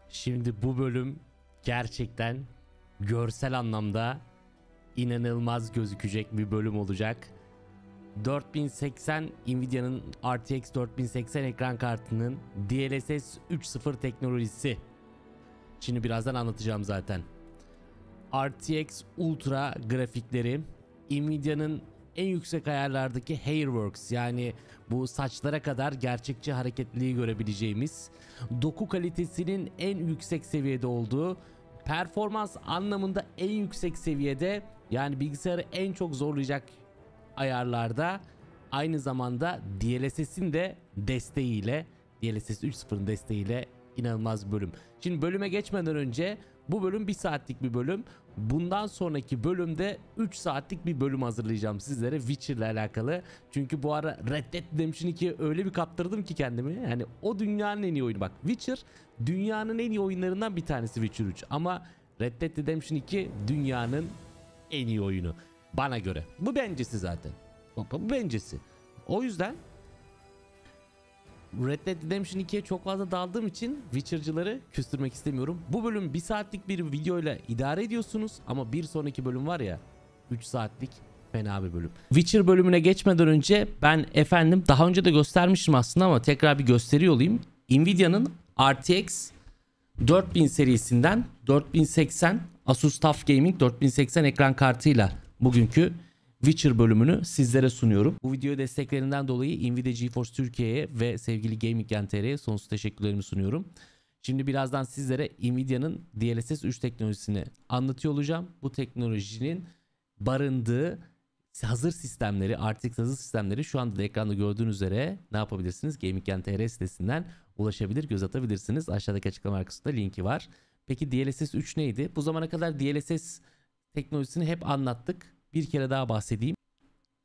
Şimdi bu bölüm gerçekten görsel anlamda inanılmaz gözükecek bir bölüm olacak. 4080 Nvidia'nın RTX 4080 ekran kartının DLSS 3.0 teknolojisi. Şimdi birazdan anlatacağım zaten. RTX Ultra grafikleri, Nvidia'nın en yüksek ayarlardaki Hairworks, yani bu saçlara kadar gerçekçi hareketliliği görebileceğimiz, doku kalitesinin en yüksek seviyede olduğu, performans anlamında en yüksek seviyede, yani bilgisayarı en çok zorlayacak ayarlarda, aynı zamanda DLSS'in de desteğiyle, DLSS 3.0'ın desteğiyle inanılmaz bir bölüm. Şimdi bölüme geçmeden önce, bu bölüm 1 saatlik bir bölüm. Bundan sonraki bölümde 3 saatlik bir bölüm hazırlayacağım sizlere Witcher'la alakalı. Çünkü bu ara Red Dead Redemption 2'ye öyle bir kaptırdım ki kendimi. Yani o dünyanın en iyi oyunu. Bak, Witcher dünyanın en iyi oyunlarından bir tanesi, Witcher 3. Ama Red Dead Redemption 2 dünyanın en iyi oyunu. Bana göre. Bu bencesi zaten. Bu bencesi. O yüzden Red Dead Redemption 2'ye çok fazla daldığım için Witcher'cıları küstürmek istemiyorum. Bu bölüm 1 saatlik bir videoyla idare ediyorsunuz ama bir sonraki bölüm var ya, 3 saatlik fena bir bölüm. Witcher bölümüne geçmeden önce ben daha önce de göstermiştim aslında ama tekrar bir gösteriyor olayım. Nvidia'nın RTX 4000 serisinden 4080 Asus TUF Gaming 4080 ekran kartıyla bugünkü Witcher bölümünü sizlere sunuyorum. Bu video desteklerinden dolayı Nvidia GeForce Türkiye'ye ve sevgili Gaming.TR'ye sonsuz teşekkürlerimi sunuyorum. Şimdi birazdan sizlere Nvidia'nın DLSS 3 teknolojisini anlatıyor olacağım. Bu teknolojinin barındığı hazır sistemleri, RTX hazır sistemleri şu anda da ekranda gördüğünüz üzere ne yapabilirsiniz? Gaming.TR sitesinden ulaşabilir, göz atabilirsiniz. Aşağıdaki açıklama kısmında linki var. Peki DLSS 3 neydi? Bu zamana kadar DLSS teknolojisini hep anlattık. Bir kere daha bahsedeyim.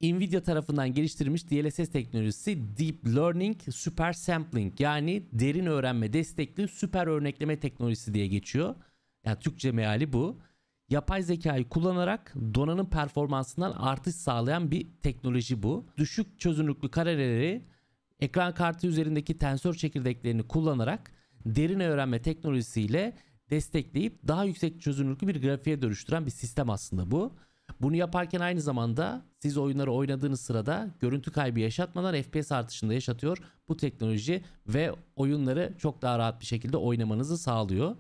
Nvidia tarafından geliştirilmiş DLSS teknolojisi Deep Learning Super Sampling, yani derin öğrenme destekli süper örnekleme teknolojisi diye geçiyor. Yani Türkçe meali bu. Yapay zekayı kullanarak donanım performansından artış sağlayan bir teknoloji bu. Düşük çözünürlüklü kareleri ekran kartı üzerindeki tensör çekirdeklerini kullanarak derin öğrenme teknolojisiyle destekleyip daha yüksek çözünürlüklü bir grafiğe dönüştüren bir sistem aslında bu. Bunu yaparken aynı zamanda siz oyunları oynadığınız sırada görüntü kaybı yaşatmadan FPS artışında yaşatıyor bu teknoloji ve oyunları çok daha rahat bir şekilde oynamanızı sağlıyor.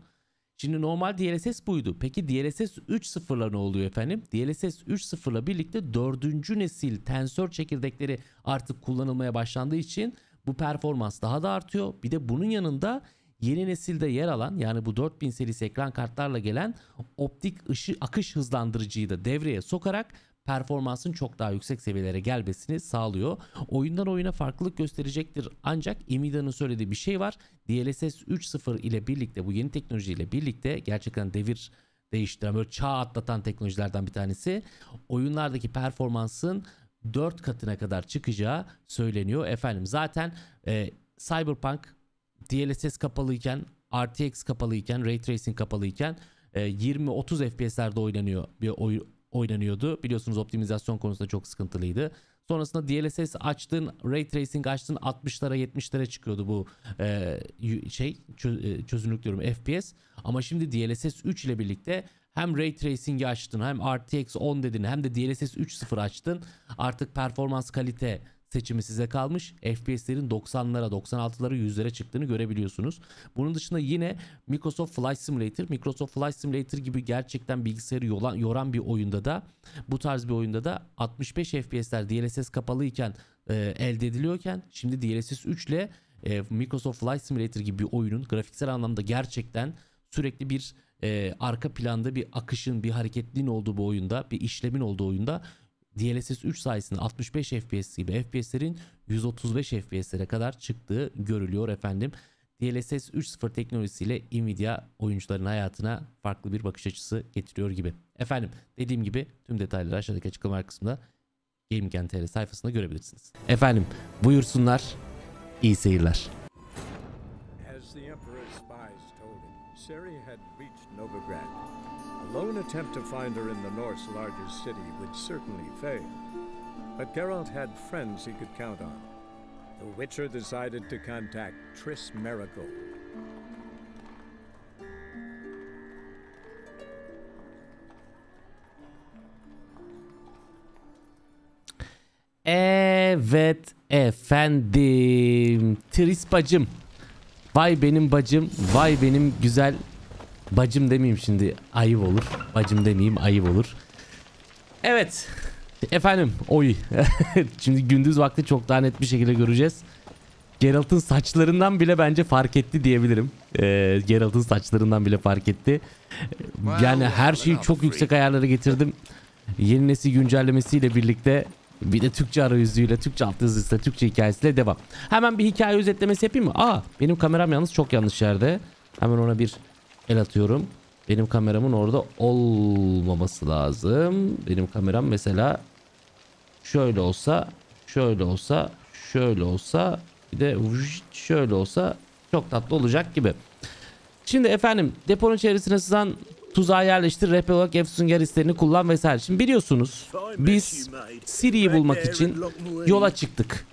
Şimdi normal DLSS buydu. Peki DLSS 3.0'la ne oluyor efendim? DLSS 3.0'la birlikte 4. nesil tensör çekirdekleri artık kullanılmaya başlandığı için bu performans daha da artıyor. Bir de bunun yanında yeni nesilde yer alan, yani bu 4000 serisi ekran kartlarla gelen optik akış hızlandırıcıyı da devreye sokarak performansın çok daha yüksek seviyelere gelmesini sağlıyor. Oyundan oyuna farklılık gösterecektir ancak Nvidia'nın söylediği bir şey var. DLSS 3.0 ile birlikte, bu yeni teknolojiyle birlikte gerçekten devir değiştiren, böyle çağ atlatan teknolojilerden bir tanesi. Oyunlardaki performansın 4 katına kadar çıkacağı söyleniyor efendim. Zaten Cyberpunk DLSS kapalıyken, RTX kapalıyken, Ray Tracing kapalıyken 20-30 FPS'lerde oynanıyordu. Biliyorsunuz optimizasyon konusunda çok sıkıntılıydı. Sonrasında DLSS açtın, Ray Tracing açtın, 60'lara 70'lere çıkıyordu bu çözünürlük diyorum, FPS. Ama şimdi DLSS 3 ile birlikte hem Ray Tracing'i açtın, hem RTX 10 dedin, hem de DLSS 3.0 açtın. Artık performans kalite seçimi size kalmış. FPS'lerin 90'lara, 96'lara, 100'lere çıktığını görebiliyorsunuz. Bunun dışında yine Microsoft Flight Simulator gibi gerçekten bilgisayarı yoran bir oyunda da, bu tarz bir oyunda da 65 FPS'ler DLSS kapalıyken elde ediliyorken, şimdi DLSS 3 ile Microsoft Flight Simulator gibi bir oyunun grafiksel anlamda gerçekten sürekli bir arka planda bir akışın, bir hareketliliğin olduğu bu oyunda, bir işlemin olduğu oyunda DLSS 3 sayesinde 65 FPS gibi FPS'lerin 135 FPS'lere kadar çıktığı görülüyor efendim. DLSS 3.0 teknolojisiyle Nvidia oyuncuların hayatına farklı bir bakış açısı getiriyor gibi. Efendim, dediğim gibi tüm detayları aşağıdaki açıklama kısmında Gaming.TR sayfasında görebilirsiniz. Efendim, buyursunlar, iyi seyirler. As the Emperor's spies told him, Ciri had reached Novigrad. A lone attempt to find her in the North's largest city would certainly fail. But Geralt had friends he could count on. The Witcher decided to contact Triss Merigold. Evet efendim. Tris bacım. Vay benim bacım. Vay benim güzel bacım demeyeyim şimdi. Ayıp olur. Bacım demeyeyim, ayıp olur. Evet. Efendim oy. Şimdi gündüz vakti çok daha net bir şekilde göreceğiz. Geralt'ın saçlarından bile bence fark etti diyebilirim. Geralt'ın saçlarından bile fark etti. Yani her şeyi çok yüksek ayarlara getirdim. Yeni nesil güncellemesiyle birlikte bir de Türkçe arayüzüyle, Türkçe altyazısıyla, Türkçe hikayesiyle devam. Hemen bir hikaye özetlemesi yapayım mı? Benim kameram yalnız çok yanlış yerde. Hemen ona bir el atıyorum. Benim kameramın orada olmaması lazım. Benim kameram mesela şöyle olsa, şöyle olsa, şöyle olsa, bir de şöyle olsa çok tatlı olacak gibi. Şimdi efendim deponun çevresine sızan tuzağa yerleştir, rehber olarak efsungar hislerini kullan vesaire. Şimdi biliyorsunuz biz Siri'yi bulmak için yola çıktık.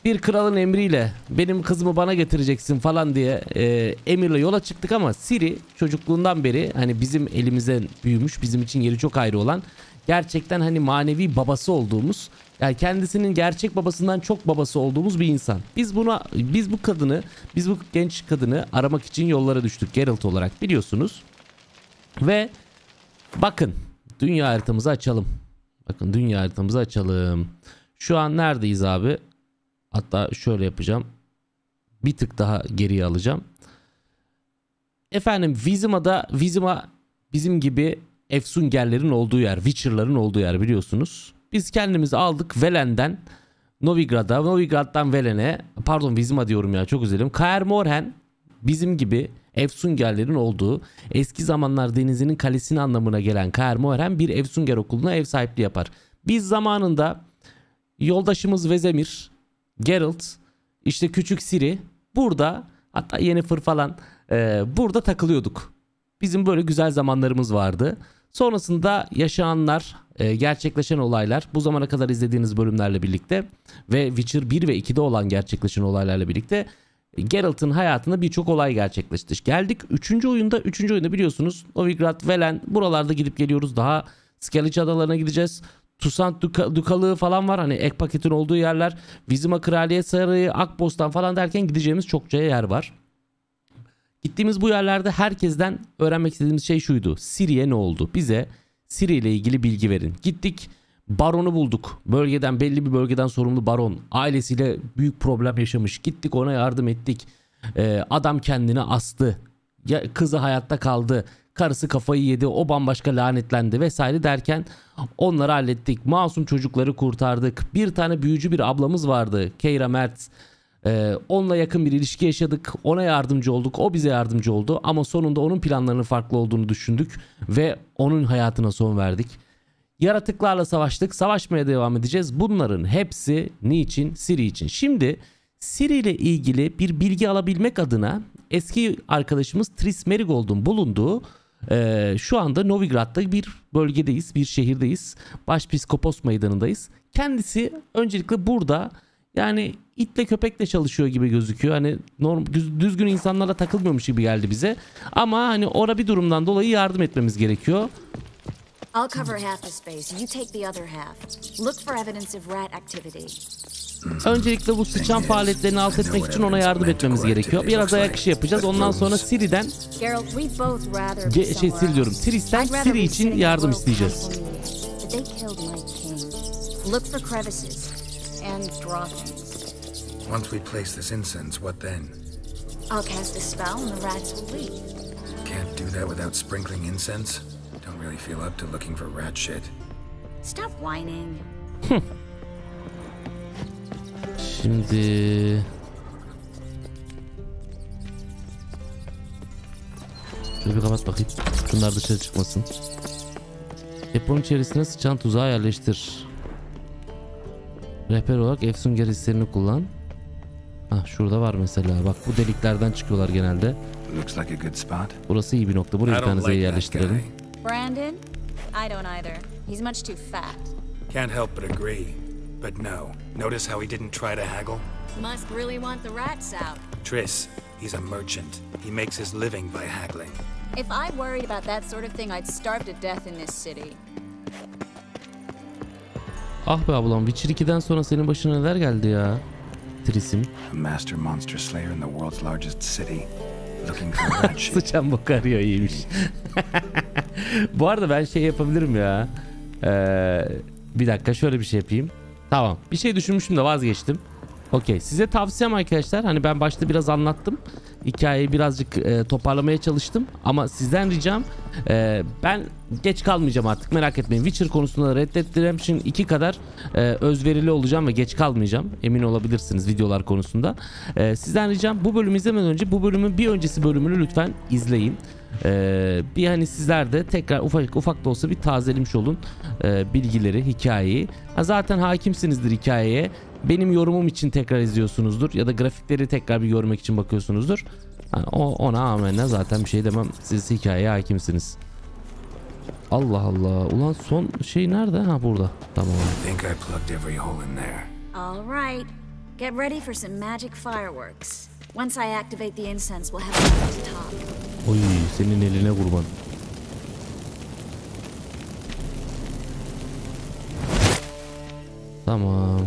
Bir kralın emriyle benim kızımı bana getireceksin falan diye emirle yola çıktık ama Siri çocukluğundan beri hani bizim elimizden büyümüş, bizim için yeri çok ayrı olan, gerçekten hani manevi babası olduğumuz, yani kendisinin gerçek babasından çok babası olduğumuz bir insan. Biz bu genç kadını aramak için yollara düştük Geralt olarak, biliyorsunuz. Ve bakın dünya haritamızı açalım. Bakın dünya haritamızı açalım. Şu an neredeyiz abi? Hatta şöyle yapacağım. Bir tık daha geriye alacağım. Efendim Vizima bizim gibi efsungerlerin olduğu yer, Witcher'ların olduğu yer, biliyorsunuz. Biz kendimizi aldık Velen'den Novigrad'a, Novigrad'dan Velen'e, pardon Vizima diyorum ya, çok üzüldüm. Kaer Morhen bizim gibi efsungerlerin olduğu, eski zamanlar denizinin kalesini anlamına gelen Kaer Morhen bir efsunger okuluna ev sahipliği yapar. Biz zamanında yoldaşımız Vezemir, Geralt, işte küçük Ciri burada, hatta Yennefer falan burada takılıyorduk. Bizim böyle güzel zamanlarımız vardı. Sonrasında yaşananlar, gerçekleşen olaylar, bu zamana kadar izlediğiniz bölümlerle birlikte ve Witcher 1 ve 2'de olan gerçekleşen olaylarla birlikte Geralt'ın hayatında birçok olay gerçekleşti. Geldik 3. oyunda. 3. oyunda biliyorsunuz Novigrad, Velen, buralarda gidip geliyoruz. Daha Skellige adalarına gideceğiz. Tusant Dukalığı falan var. Hani ek paketin olduğu yerler. Vizima Kraliyet Sarayı, Akbostan falan derken gideceğimiz çokça yer var. Gittiğimiz bu yerlerde herkesten öğrenmek istediğimiz şey şuydu: Ciri'ye ne oldu? Bize Ciri ile ilgili bilgi verin. Gittik, baronu bulduk. Belli bir bölgeden sorumlu baron. Ailesiyle büyük problem yaşamış. Gittik, ona yardım ettik. Adam kendini astı. Kızı hayatta kaldı. Karısı kafayı yedi. O bambaşka lanetlendi vesaire derken onları hallettik. Masum çocukları kurtardık. Bir tane büyücü bir ablamız vardı, Keira Mertz. Onunla yakın bir ilişki yaşadık. Ona yardımcı olduk. O bize yardımcı oldu. Ama sonunda onun planlarının farklı olduğunu düşündük. Ve onun hayatına son verdik. Yaratıklarla savaştık. Savaşmaya devam edeceğiz. Bunların hepsi niçin? Ciri için. Şimdi Ciri ile ilgili bir bilgi alabilmek adına eski arkadaşımız Triss Merigold'un bulunduğu şu anda Novigrad'da bir bölgedeyiz. Bir şehirdeyiz. Başpiskopos meydanındayız. Kendisi öncelikle burada yani itle köpekle çalışıyor gibi gözüküyor. Hani düzgün insanlarla takılmıyormuş gibi geldi bize. Ama hani orada bir durumdan dolayı yardım etmemiz gerekiyor. I'll cover half the space. You take the other half. Look for evidence of rat activity. Öncelikle bu sıçan faaliyetlerini alt etmek için ona yardım etmemiz gerekiyor. Biraz ayak işi yapacağız. Ondan sonra Ciri'den Ciri diyorum. Triss'ten Ciri için yardım isteyeceğiz. Look for crevices and draw things. Once we place this incense, what then? I'll cast a spell and the rats will leave. Can't do that without sprinkling incense? Don't really feel up to looking for rat shit. Stop whining. Şimdi şöyle bir kapat bakayım. Şunlar dışarı çıkmasın. Deponun içerisine sıçan tuzağı yerleştir. Rehber olarak efsunger hislerini kullan. Şurada var mesela. Bak bu deliklerden çıkıyorlar genelde. Burası iyi bir nokta. Buraya bir tane z'yi yerleştirelim. Brandon? I don't either. He's much too fat. Can't help but agree. But no. Notice how he didn't try to haggle? Must really want the rats out. Triss, he's a merchant. He makes his living by haggling. If I worried about that sort of thing, I'd starve to death in this city. Ah be ablam, Witcher 2'den sonra senin başına neler geldi ya? Tris'im. A master monster slayer in the world's largest city. Looking for a rat shit. Sıçan bok arıyor, iyiymiş. Bu arada ben şey yapabilirim ya. Bir dakika şöyle bir şey yapayım. Tamam. Bir şey düşünmüştüm de vazgeçtim. Okey. Size tavsiyem arkadaşlar. Hani ben başta biraz anlattım. Hikayeyi birazcık toparlamaya çalıştım. Ama sizden ricam, ben geç kalmayacağım artık. Merak etmeyin. Witcher konusunda Red Dead Redemption 2 kadar özverili olacağım ve geç kalmayacağım. Emin olabilirsiniz videolar konusunda. Sizden ricam, bu bölümü izlemeden önce bu bölümün bir öncesi bölümünü lütfen izleyin. Bir hani sizler de tekrar ufak da olsa bir tazelemiş olun bilgileri, hikayeyi. Zaten hakimsinizdir hikayeye. Benim yorumum için tekrar izliyorsunuzdur ya da grafikleri tekrar bir görmek için bakıyorsunuzdur. Yani ona amenna zaten bir şey demem. Siz hikayeye hakimsiniz. Allah Allah. Ulan son şey nerede? Ha, burada. Tamam. I think I plugged every hole in there. All right. Get ready for some magic fireworks. Once I activate the incense, we'll have it at the top. Oy, senin eline kurban. Tamam.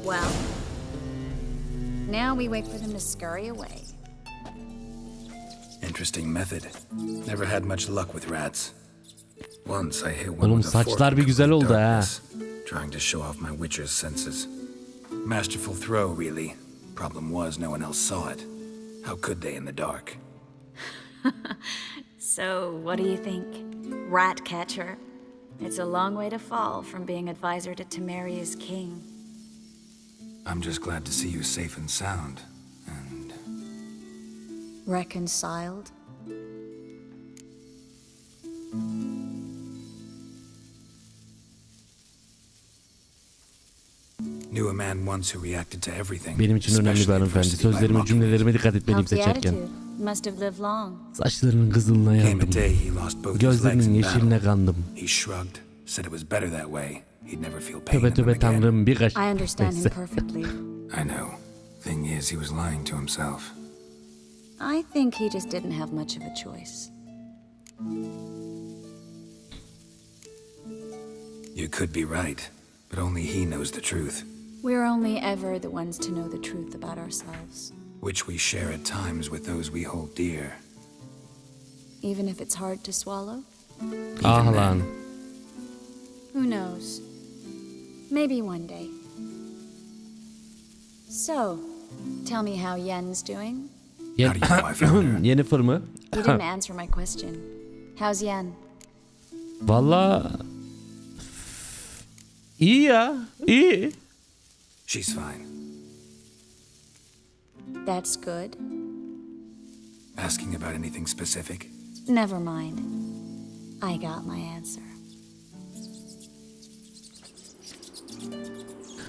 Well, now we wait for them to scurry away. Interesting method. Never had much luck with rats. Once I hit one Oğlum with a fork saçlar bir in güzel oldu ha. darkness, trying to show off my witcher's senses. Masterful throw, really. Problem was no one else saw it. How could they in the dark? So, what do you think? Rat catcher? It's a long way to fall from being advisor to Temeria's king. I'm just glad to see you safe and sound. And Reconciled? knew a man once who reacted to everything. Benim için önemli bir hanımefendi. Sözlerime, cümlelerime dikkat etmeliyim Healthy seçerken. attitude. Must have lived long. Saçlarının kızılına Came a yandım. day he lost both his legs Gözlerinin in yeşiline battle. kandım. He shrugged, said it was better that way. He'd never feel pain Töbe in them töbe again. tanrım, bir kaç. I understand him Neyse. perfectly. I know. Thing is, he was lying to himself. I think he just didn't have much of a choice. You could be right, but only he knows the truth, We're only ever the ones to know the truth about ourselves. which we share at times with those we hold dear. Even if it's hard to swallow? Ah lan. Who knows? Maybe one day. So, tell me how Yen's doing? How do you know I found her? Yennefer mı? You didn't answer my question. How's Yen? Valla iyi ya, iyi. She's fine. That's good. Asking about anything specific? Never mind. I got my answer.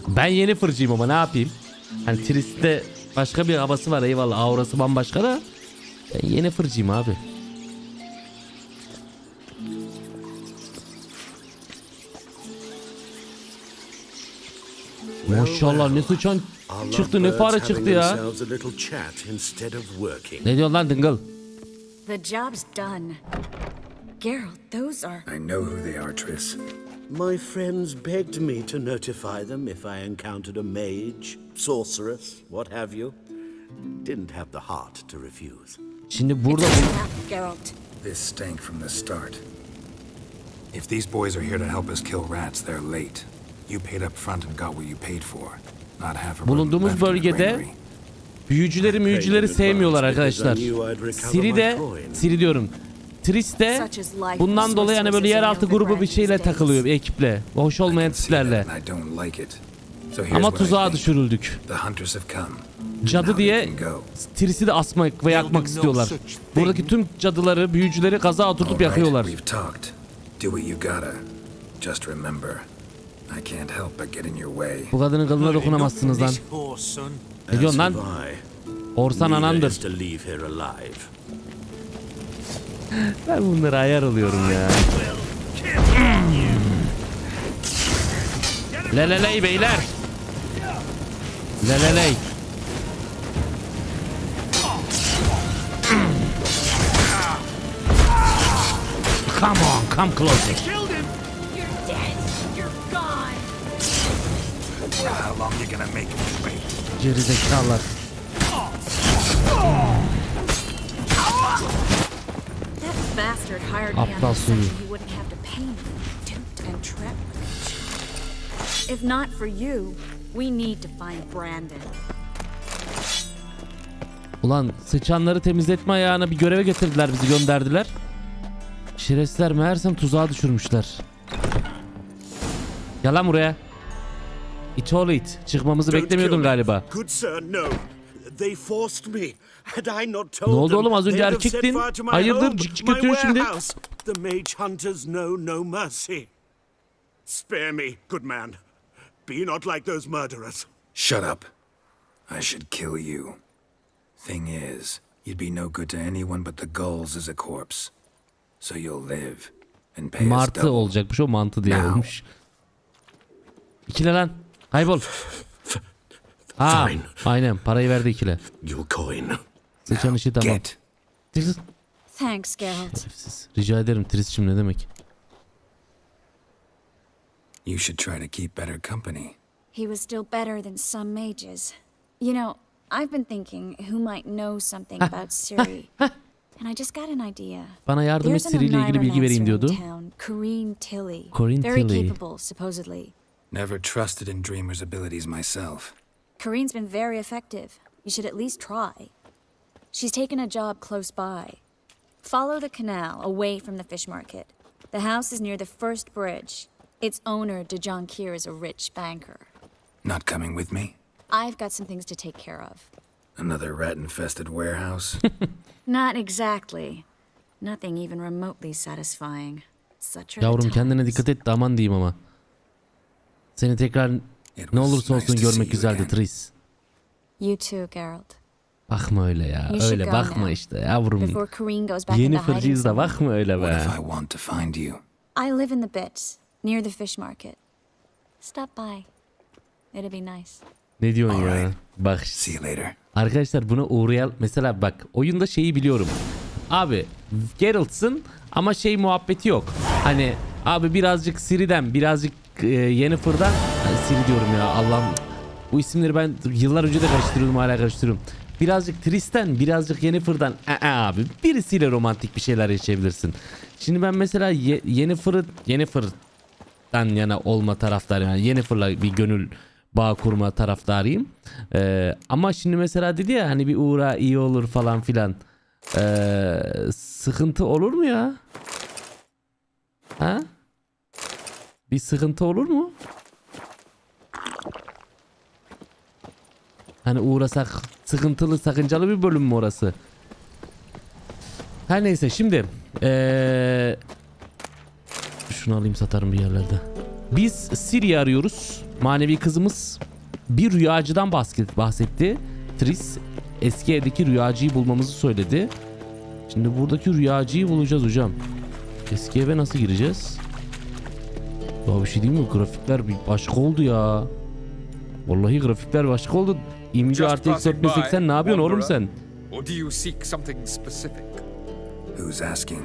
Ben Yennefer'cıyım ama ne yapayım? Hani Trist'te başka bir havası var, eyvallah, aurası bambaşka da ben Yennefer'cıyım abi. Maşallah ne sıçan çıktı, ne fare çıktı ya. Ne diyorsun lan dıngıl? The job's done. Geralt, those are... I know who they are, Triss. My friends begged me to notify them if I encountered a mage, sorceress, what have you. Didn't have the heart to refuse. Şimdi burada Geralt. This stank from the start. If these boys are here to help us kill rats, they're late. You paid up front and got what you paid for. Not half a bulunduğumuz bölgede büyücüleri sevmiyorlar arkadaşlar. Siri diyorum. Triss de bundan dolayı hani böyle yeraltı grubu bir şeyle takılıyor, bir ekiple. Hoş olmayan tiplerle. Ama tuzağa düşürüldük. Cadı diye Triss'i de asmak ve yakmak istiyorlar. Buradaki tüm cadıları, büyücüleri gaza oturtup yakıyorlar. Bu kadının kılına dokunamazsınız lan. Ne diyorsun lan? Orsan anandır. Ben bunları ayar alıyorum ya. Leleley beyler. Leleley. Come on, come closer. how long you gonna make me wait? Gerizekalılar. That bastard hired me on Aptal the assumption suyu. he wouldn't have to pay me. Duped and trapped. If not for you, we need to find Brandon. Ulan sıçanları temizletme ayağına bir göreve getirdiler, bizi gönderdiler. Şerefsizler meğersem tuzağa düşürmüşler. Gel lan buraya. İt oğlu it. Çıkmamızı beklemiyordun galiba. Good sir, no. They forced me. Had I not Ne told oldu them, oğlum, az önce they'd have set erkektin. fire to my Hayırdır home, cik cik my götürüyor şimdi. warehouse. The mage hunters know no mercy. Spare me, good man. Be not like those murderers. Shut up. I should kill you. Thing is, you'd be no good to anyone but the gulls as a corpse. So you'll live and pay us Martı double. olacakmış, o mantı diye Now. olmuş. İkile lan. Kaybol. Ha, Fine. aynen parayı verdi ikile. Your coin. Sıçan işi tamam. Get. Tris. Thanks, Geralt. Şerefsiz. Rica ederim Tris'cim, ne demek. You should try to keep better company. He was still better than some mages. You know, I've been thinking who might know something about Ciri. And I just got an idea. Bana yardım et, There's Ciri ile ilgili bilgi vereyim diyordu. Corinne Tilly. Corinne Very Tilly. capable, supposedly. Never trusted in Dreamer's abilities myself. Corinne's been very effective. You should at least try. She's taken a job close by. Follow the canal away from the fish market. The house is near the first bridge. Its owner, DeJonkir, is a rich banker. Not coming with me? I've got some things to take care of. Another rat-infested warehouse? Not exactly. Nothing even remotely satisfying. Such are the Yavrum kendine times. dikkat et de aman diyeyim ama. Seni tekrar ne olursa olsun görmek güzeldi Tris. You too, Geralt. Bakma öyle ya. You should Öyle go bakma now. işte yavrum. Before Corinne goes back into Yeni hiding fırcıyız da somewhere. bakma öyle What be. if I want to find you? I live in the bits, near the fish market. Stop by. It'll be nice. Ne diyorsun ya? Alright. Bak See you later. arkadaşlar, buna uğrayan mesela bak oyunda şeyi biliyorum. Abi Geralt'sın ama şey muhabbeti yok. Hani abi birazcık Ciri'den birazcık Yennefer'dan Ciri diyorum ya Allah'ım. Bu isimleri ben yıllar önce de karıştırıyordum, hala karıştırıyorum. Birazcık Tris'ten birazcık Yennefer'dan abi birisiyle romantik bir şeyler yaşayabilirsin. Şimdi ben mesela Yennefer'dan yana olma taraftarıyım. Yani Yennefer'la bir gönül bağ kurma taraftarıyım. Ama şimdi mesela dedi ya hani bir uğra iyi olur falan filan. Sıkıntı olur mu ya? Ha? Bir sıkıntı olur mu? Hani uğrasak sıkıntılı, sakıncalı bir bölüm mü orası? Her neyse şimdi şunu alayım, satarım bir yerlerde. Biz Ciri'yi arıyoruz. Manevi kızımız bir rüyacıdan bahsetti. Tris eski evdeki rüyacıyı bulmamızı söyledi. Şimdi buradaki rüyacıyı bulacağız hocam. Eski eve nasıl gireceğiz? Ya bir şey değil mi? Grafikler bir başka oldu ya. Vallahi grafikler başka oldu. İmge RTX 4080 ne yapıyorsun oğlum sen? Or do you seek something specific? Who's asking?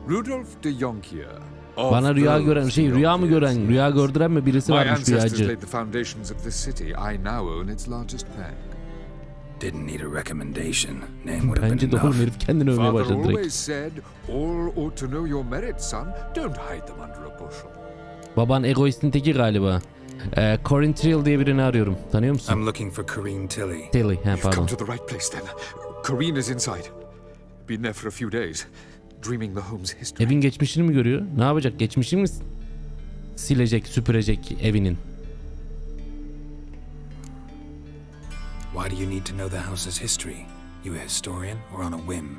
Rudolf de Jonkier. of Bana rüya those gören rüya mı gören, Jonkiers. rüya gördüren mi birisi My varmış ancestors rüyacı. laid the foundations of this city. I now own its largest bank. Didn't need a recommendation. Name would have Bence been de oğlum enough. herif kendini övmeye Father başladı direkt. always said, all ought to know your merits, son. Don't hide them under a bushel. Baban egoistin teki galiba. Corinne Trill diye birini arıyorum. Tanıyor musun? I'm looking for Corinne Tilly. Tilly, You've pardon. come to the right place then. Corinne is inside. Been there for a few days, dreaming the home's history. Evin geçmişini mi görüyor? Ne yapacak? Geçmişini mi silecek, süpürecek evinin? Why do you need to know the house's history? You a historian or on a whim?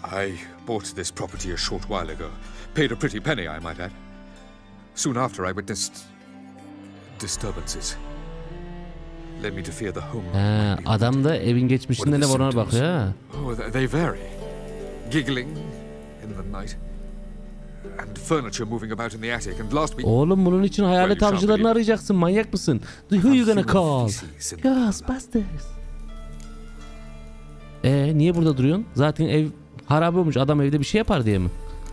I bought this property a short while ago. Paid a pretty penny, I might add. Soon after, I witnessed disturbances. Led me to fear the home. Ha, adam da evin geçmişinde ne var ona bakıyor ha. Oh, they vary. Giggling in the night. And furniture moving about in the attic. And last week... Oğlum bunun için hayalet Well, you shan't avcılarını believe- arayacaksın. Manyak mısın? Who you gonna call? feces in- Ghostbusters. Niye burada duruyorsun? Zaten ev harabe olmuş. Adam evde bir şey yapar diye mi?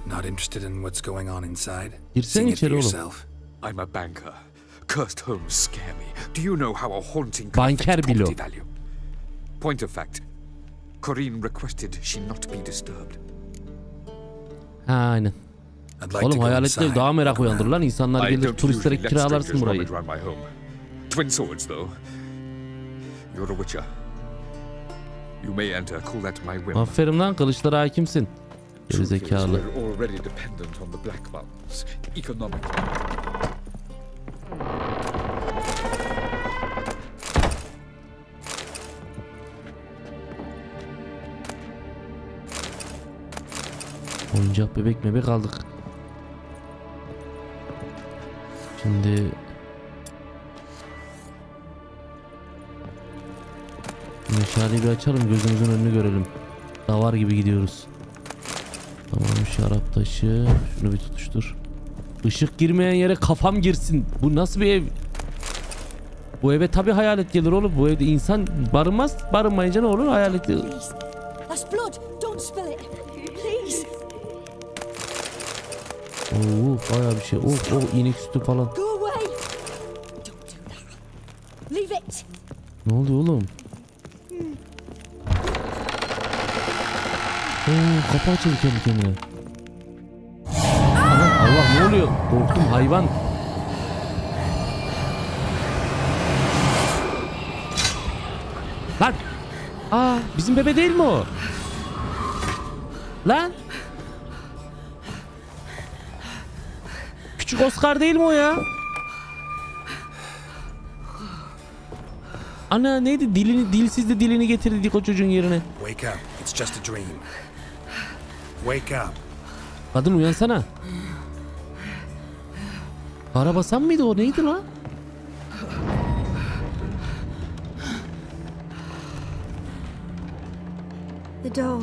Not interested in what's going on inside? Girsene Seeing it for içeri oğlum. yourself. I'm a banker. cursed homes scare me. Do you know how a haunting Banker can affect bilo. property value? Point of fact, Corinne requested she not be disturbed. Aynen. I'd like to Oğlum go hayaletler inside. daha merak uyandırır lan. İnsanlar I gelir don't turistlere usually let kiralarsın strangers burayı. rummage around my home. Twin swords, though. You're a witcher. You may enter. Call that my whim. Aferin lan, kılıçlara hakimsin. Truth is, Gerizekalı. we're already dependent on the Black Mountains, economically. Oyuncak bebek mebek aldık. Şimdi meşaleyi bir açalım, gözümüzün önünü görelim. Davar gibi gidiyoruz. Tamam, şarap taşı. Şunu bir tutuştur. Işık girmeyen yere kafam girsin. Bu nasıl bir ev? Bu eve tabi hayalet gelir oğlum. Bu evde insan barınmaz. Barınmayınca ne olur? Hayalet gelir. Please. That's blood. Don't spill it. Please. Oo, bayağı bir şey. Oh, inek sütü falan. Go away. Don't do that. Leave it. Ne oluyor oğlum? Oo, kapı açıldı kendi kendine. Allah ne oluyor? Korktum hayvan. Lan! Aa, bizim bebe değil mi o? Lan! Küçük Oscar değil mi o ya? Ana neydi? Dilsiz de dilini getirdik o çocuğun yerine. Wake up. It's just a dream. Wake up. Kadın uyansana. Karabasan mıydı o? Neydi lan? The doll.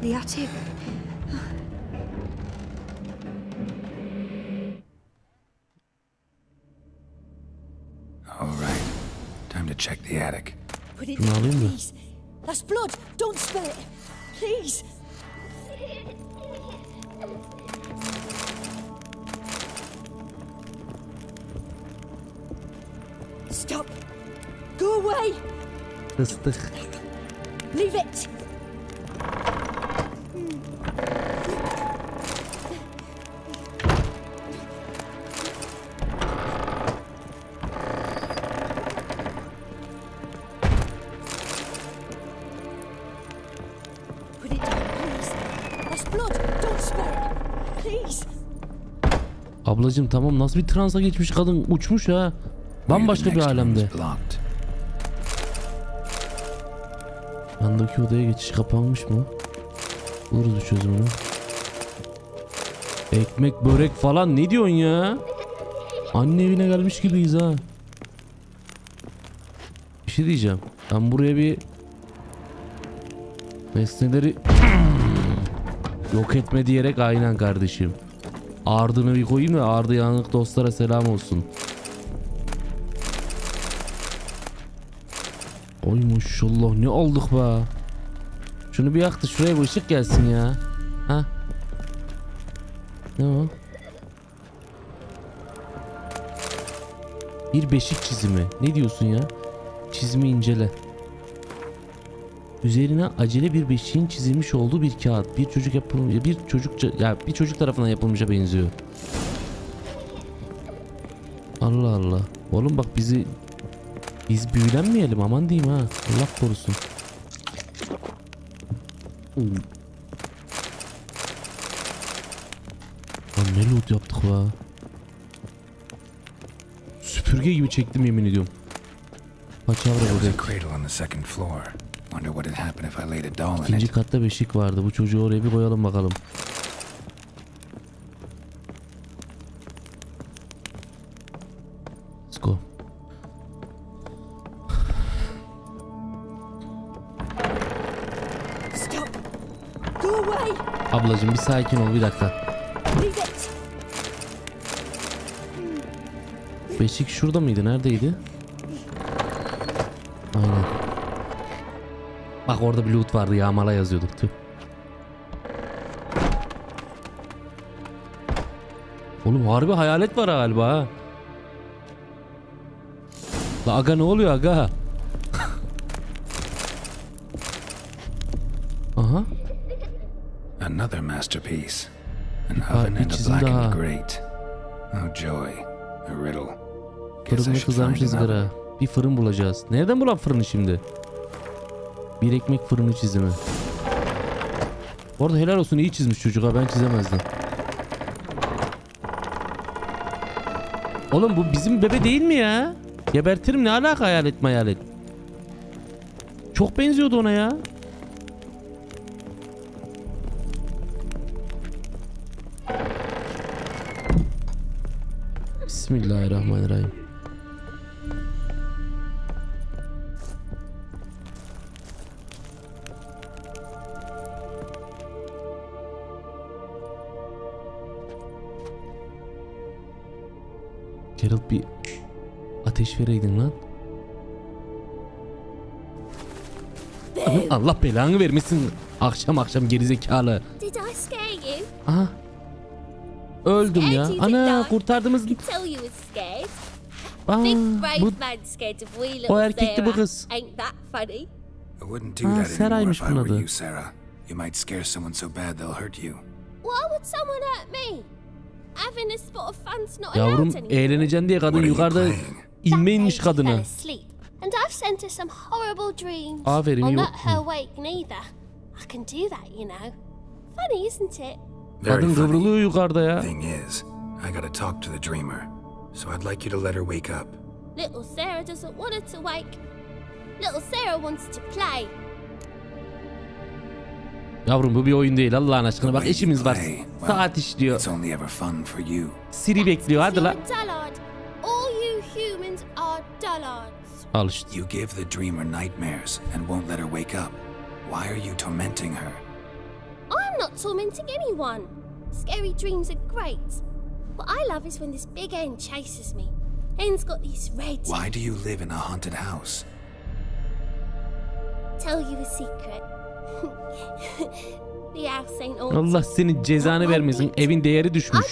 The attic. All right. Time to check the attic. Put it Şunu down, alayım mı? please. That's blood. Don't spill it. Please. Stop. Go away. Fıstık. Leave it. Put it down, please. That's blood. Don't spill it. Please. Ablacım tamam, nasıl bir transa geçmiş kadın, uçmuş ha. Bambaşka bir alemde. Blocked. Yandaki odaya geçiş kapanmış mı? Buluruz bir çözümünü. Ekmek, börek falan, ne diyorsun ya? Anne evine gelmiş gibiyiz ha. Bir şey diyeceğim. Ben buraya bir nesneleri yok etme diyerek, aynen kardeşim. Ardını bir koyayım da ardı yanık dostlara selam olsun. Oy maşallah, ne aldık be. Şunu bir yaktı, şuraya bir ışık gelsin ya. Ha? Ne o? Bir beşik çizimi. Ne diyorsun ya? Çizimi incele. Üzerine acele bir beşiğin çizilmiş olduğu bir kağıt. Bir çocuk tarafından yapılmışa benziyor. Allah Allah. Oğlum bak biz büyülenmeyelim, aman diyeyim ha. Allah korusun. Lan ne loot yaptık la. Süpürge gibi çektim, yemin ediyorum. Paçavra There was a bebek. cradle on the second floor. Wonder what had happened if I laid a doll in İkinci it. katta beşik vardı. Bu çocuğu oraya bir koyalım bakalım. Let's go. Stop. Go away. Ablacığım bir sakin ol, bir dakika. Leave it. Beşik şurada mıydı? Neredeydi? Aynen. Bak orada bir loot vardı. Yağmala yazıyorduk. Tüh. Oğlum harbi hayalet var galiba ha. La aga ne oluyor aga? Aha. Another masterpiece. An oven and a blackened grate. Oh joy. A riddle. Fırında kızarmış ızgara. Bir fırın bulacağız. Nereden bulalım fırını şimdi? Bir ekmek fırını çizimi. Orada helal olsun, iyi çizmiş çocuğa, ben çizemezdim. Oğlum bu bizim bebe değil mi ya? Gebertirim, ne alaka hayalet. Çok benziyordu ona ya. Bismillahirrahmanirrahim. Geralt bir ateş vereydin lan. Allah belanı vermesin. Akşam gerizekalı. Did I scare you? Aha. Öldüm ya. Ana kurtardığımız. Aa, o erkekti bu kız. Aa, Sarah'ymış bunun adı. You might scare someone so bad they'll hurt you. Why would someone hurt me? Having a spot of fun's not Yavrum eğleneceksin diye kadın yukarıda ilme inmiş kadına. And I've sent her some horrible dreams. Aferin, I'll yok. not her wake neither. I can do that, you know. Funny, isn't it? Kadın kıvrılıyor yukarıda ya. Thing is, I gotta talk to the dreamer, so I'd like you to let her wake up. Little Sarah doesn't want her to wake. Little Sarah wants to play. Yavrum bu bir oyun değil Allah'ın aşkına, bak işimiz var. Saat işliyor. Siri bekliyor, hadi la. Al işte. You give the dreamer nightmares and won't let her wake up. Why are you tormenting her? I'm not tormenting anyone. Scary dreams are great. What I love is when this big hen chases me. Hen's got these red... Why do you live in a haunted house? Tell you a secret. The house ain't haunted. Allah senin cezanı vermesin. Evin değeri düşmüş.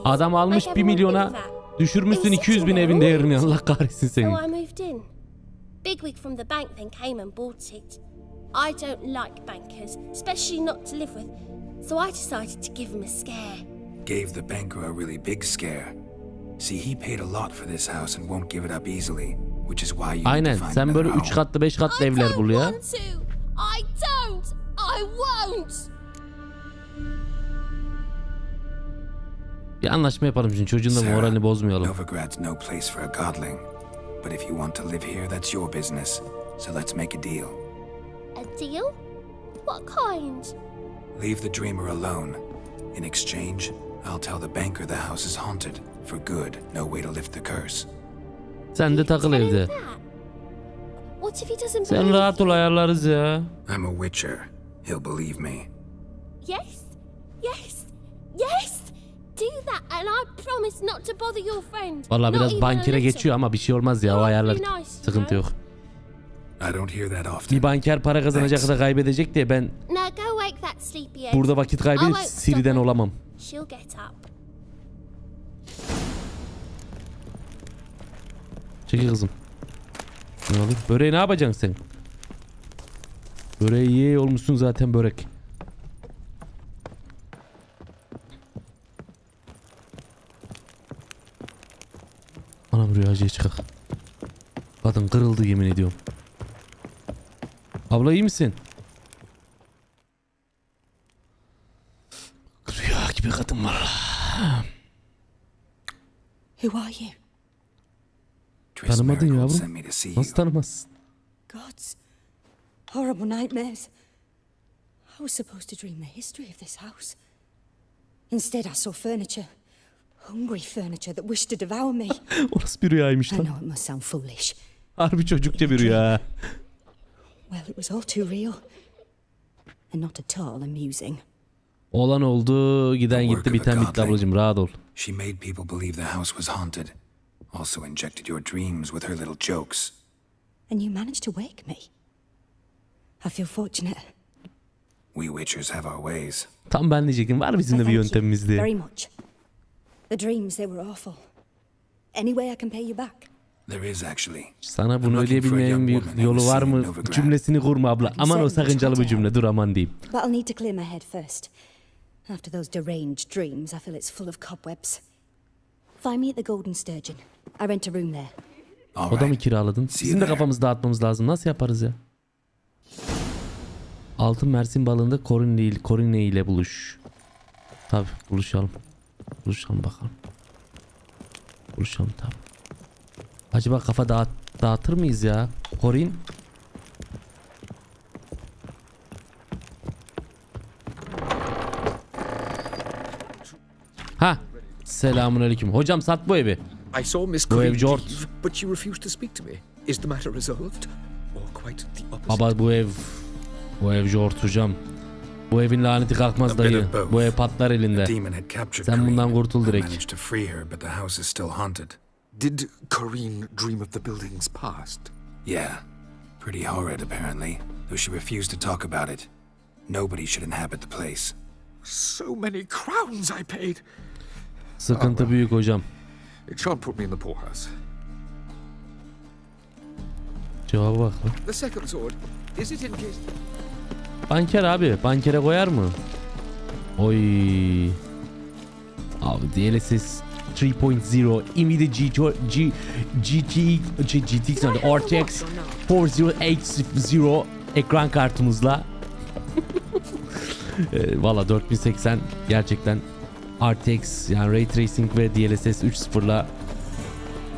Adam almış 1 milyona, düşürmüşsün 200.000 evin değerini. Allah kahretsin seni. So I moved in. Bigwig from the bank then came and bought it. I don't like bankers, especially not to live with. So I decided to give him a scare. Gave the banker a really big scare. See, he paid a lot for this house and won't give it up easily, which is why you Aynen, need to find sen böyle another 3 katlı 5 katlı evler bul ya. I don't. I won't. Bir anlaşma yapalım şimdi, çocuğun da moralini bozmayalım. Novigrad's no place for a godling. But if you want to live here, that's your business. So let's make a deal. A deal? What kind? Leave the dreamer alone. In exchange, I'll tell the banker the house is haunted. For good, no way to lift the curse. Sen de takıl evde. What if he doesn't Sen believe rahat ol, ayarlarız ya. I'm a witcher. He'll believe me. Yes. Do that and I promise not to bother your friend. Vallahi biraz bankere geçiyor ama bir şey olmaz ya, o ayarlar. Sıkıntı yok. I don't hear that often. Bir banker para kazanacak da kaybedecek diye ben burada vakit kaybedip Siri'den olamam. Çekil kızım. Ne olur? Böreği ne yapacaksın sen? Böreği ye olmuşsun zaten, börek. Ana buraya acıya çıkak. Kadın kırıldı yemin ediyorum. Abla iyi misin? Rüya gibi kadın valla. Who are you? Tanımadın yavrum. Nasıl tanımazsın? Gods. Horrible nightmares. I was supposed to dream the history of this house. Instead I saw furniture. Hungry furniture that wished to devour me. O nasıl bir rüyaymış I lan? know it must sound foolish. Harbi çocukça bir rüya. Well, it was all too real. And not at all amusing. Olan oldu, giden gitti, biten bitti ablacığım, rahat ol. She made people believe the house was haunted. Also injected your dreams with her little jokes. And you managed to wake me. I feel fortunate. We witchers have our ways. Tam ben diyecektim, var bizim de bir yöntemimiz diye. Very much. The dreams, they were awful. Any way I can pay you back? There is actually. Sana bunu ödeyebilmenin bir yolu var mı? Cümlesini kurma abla. Aman o sakıncalı bir cümle. Dur aman diyeyim. But I'll need to clear my head first. After those deranged dreams, I feel it's full of cobwebs. Find me at the Golden Sturgeon. I rent a room there. O da mı kiraladın? Bizim de kafamızı dağıtmamız lazım. Nasıl yaparız ya? Altın Mersin balığında Corine ile buluş. Tabi buluşalım. Buluşalım bakalım. Buluşalım tabi. Acaba kafa dağıtır mıyız ya? Corin. Ha. Selamünaleyküm. Hocam sat bu evi. I saw Miss Bu ev Grafi George. leave, but she refused to speak to me. Is the matter resolved? Or quite the opposite? Baba bu ev George hocam. Bu evin laneti kalkmaz dayı. Bu ev patlar elinde. Sen bundan kurtul direkt. Did Corinne dream of the building's past? Yeah. Pretty horrid apparently, though she refused to talk about it. Nobody should inhabit the place. So many crowns I paid. Sıkıntı büyük hocam. It shan't put me in the poorhouse. Cevaba bak lan. The second sword, is it in case... Banker abi. Bankere koyar mı? Oy. Abi DLSS 3.0 immediate GTX RTX 4080 ekran kartımızla. Valla 4080 gerçekten RTX yani Ray Tracing ve DLSS 3.0'la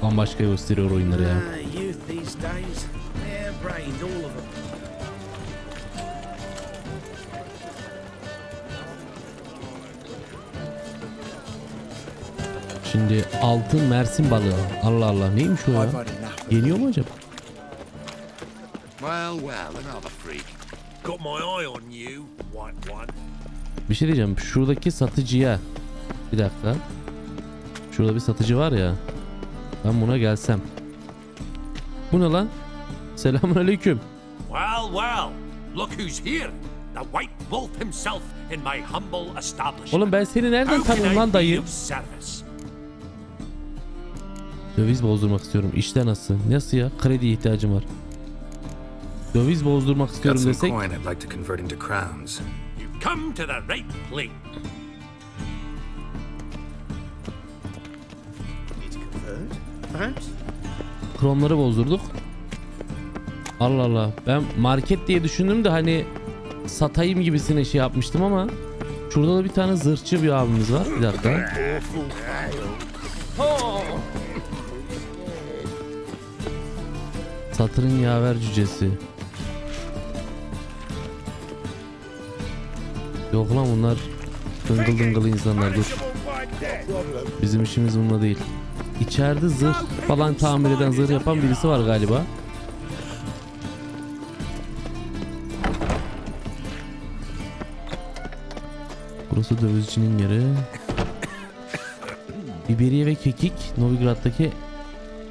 bambaşka gösteriyor oyunları ya. Şimdi altın Mersin balığı. Allah Allah neymiş o ya? Yeniyor mu acaba? Bir şey diyeceğim. Şuradaki satıcıya. Bir dakika. Şurada bir satıcı var ya. Ben buna gelsem. Bu ne lan? Selamünaleyküm. Well. Look who's here. The White Wolf himself in my humble establishment. Oğlum ben seni nereden tanıyorum lan dayı? Döviz bozdurmak istiyorum. İşte nasıl? Nasıl ya? Krediye ihtiyacım var. Döviz bozdurmak istiyorum desek. Come to the right place. Kromları bozdurduk. Allah Allah. Ben market diye düşündüm de hani satayım gibisine şey yapmıştım ama şurada da bir tane zırhçı bir abimiz var. Bir dakika. Satırın yaver cücesi. Yok lan bunlar dıngıl dıngıl insanlar, dur. Bizim işimiz bununla değil. İçeride zırh falan tamir eden, zırh yapan birisi var galiba. Burası dövizcinin yeri. Biberiye ve kekik Novigrad'daki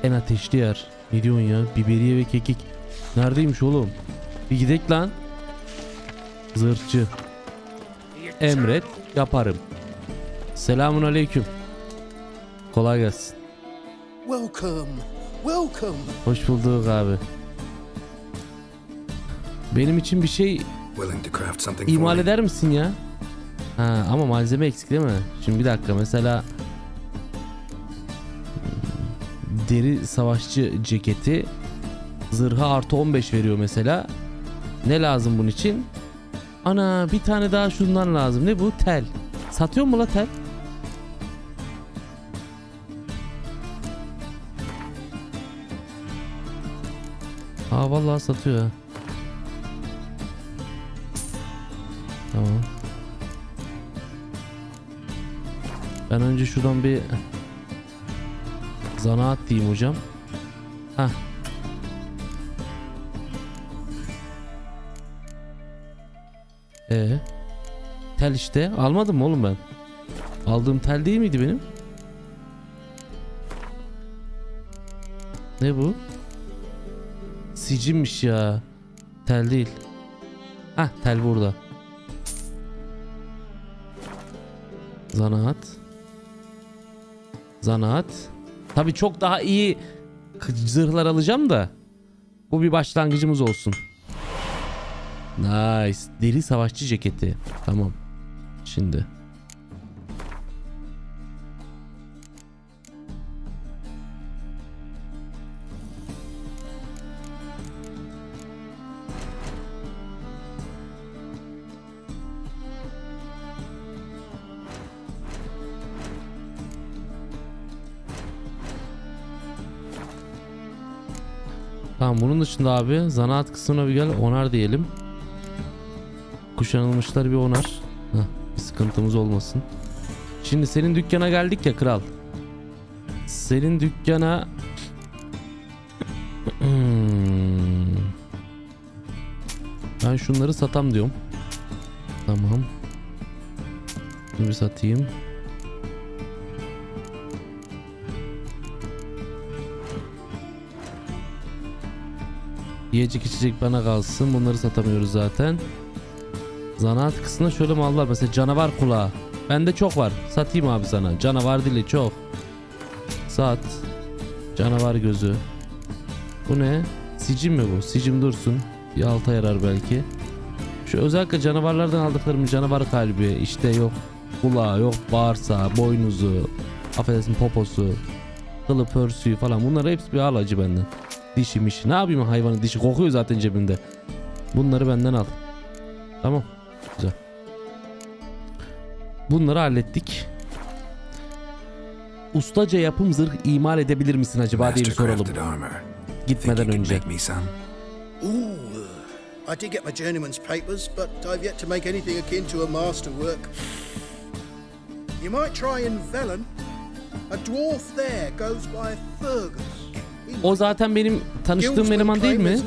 en ateşli yer. Ne diyorsun ya? Biberiye ve kekik. Neredeymiş oğlum? Bir gidek lan. Zırhçı. Emret yaparım. Selamun aleyküm. Kolay gelsin. Welcome. Hoş bulduk abi. Benim için bir şey imal eder misin ya? Ha, ama malzeme eksik değil mi? Şimdi bir dakika, mesela deri savaşçı ceketi zırha artı 15 veriyor mesela. Ne lazım bunun için? Ana, bir tane daha şundan lazım. Ne bu? Tel. Satıyor mu la tel? Aa vallahi satıyor ha. Tamam. Ben önce şuradan bir zanaat diyeyim hocam. Hah. Tel işte. Almadım mı oğlum ben? Aldığım tel değil miydi benim? Ne bu? Sicimmiş ya. Tel değil. Hah, tel burada. Zanaat. Tabii çok daha iyi zırhlar alacağım da bu bir başlangıcımız olsun. Nice. Deri savaşçı ceketi. Tamam. Şimdi. Tamam, bunun dışında abi zanaat kısmına bir gel, onar diyelim. Kuşanılmışlar bir onar. Heh, bir sıkıntımız olmasın. Şimdi senin dükkana geldik ya kral. Senin dükkana ben şunları satam diyorum. Tamam. Bunu bir satayım. Yiyecek içecek bana kalsın. Bunları satamıyoruz zaten. Zanaat kısmında şöyle mallar. Mesela canavar kulağı. Bende çok var. Satayım abi sana. Canavar dili çok. Sat. Canavar gözü. Bu ne? Sicim mi bu? Sicim dursun. Bir alta yarar belki. Şu özellikle canavarlardan aldıklarım, canavar kalbi. İşte yok kulağı, yok bağırsağı, boynuzu, affedersin poposu, kılı pörsüyü falan. Bunları hepsi bir al acı benden. Dişi mişi. Ne yapayım hayvanın dişi? Kokuyor zaten cebimde. Bunları benden al. Tamam. Güzel. Bunları hallettik. Ustaca yapım zırh imal edebilir misin acaba diye bir soralım. Gitmeden önce. I did get my journeyman's papers, but I've yet to make anything akin to a masterwork. You might try in Velen. A dwarf there goes by Fergus. O zaten benim tanıştığım eleman değil mi?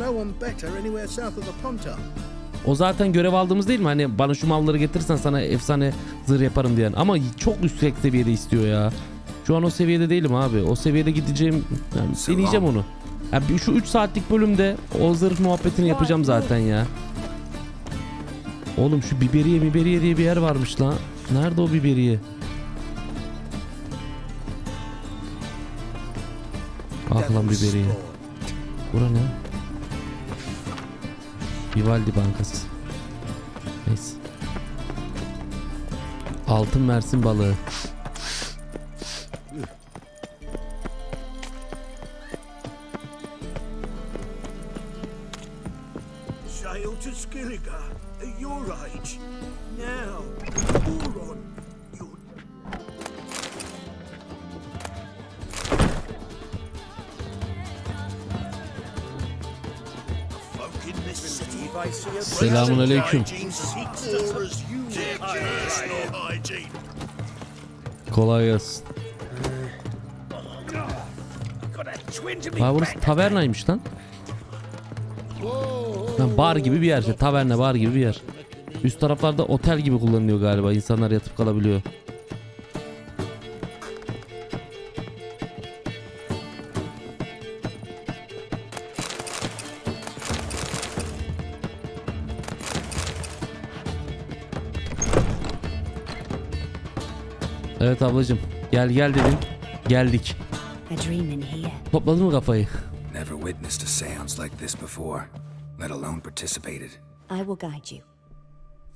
O zaten görev aldığımız değil mi? Hani bana şu malları getirirsen sana efsane zırh yaparım diyen. Ama çok yüksek seviyede istiyor ya. Şu an o seviyede değilim abi. O seviyede gideceğim. Yani deneyeceğim onu. Yani şu 3 saatlik bölümde o zırh muhabbetini yapacağım zaten ya. Oğlum şu biberiye diye bir yer varmış lan. Nerede o biberiye? Ah lan biberiye. Bura ne? Vivaldi Bankası. Neyse. Altın Mersin balığı. Sail to Skilliga at your age. Now, Huron, you. Selamun aleyküm. Kolay gelsin. Ha, burası tavernaymış lan. Ha, bar gibi bir yer işte. Taverna, bar gibi bir yer. Üst taraflarda otel gibi kullanılıyor galiba. İnsanlar yatıp kalabiliyor. Evet ablacığım. Gel dedin. Geldik. Topladın mı kafayı? Never witnessed a seance like this before, let alone participated. I will guide you.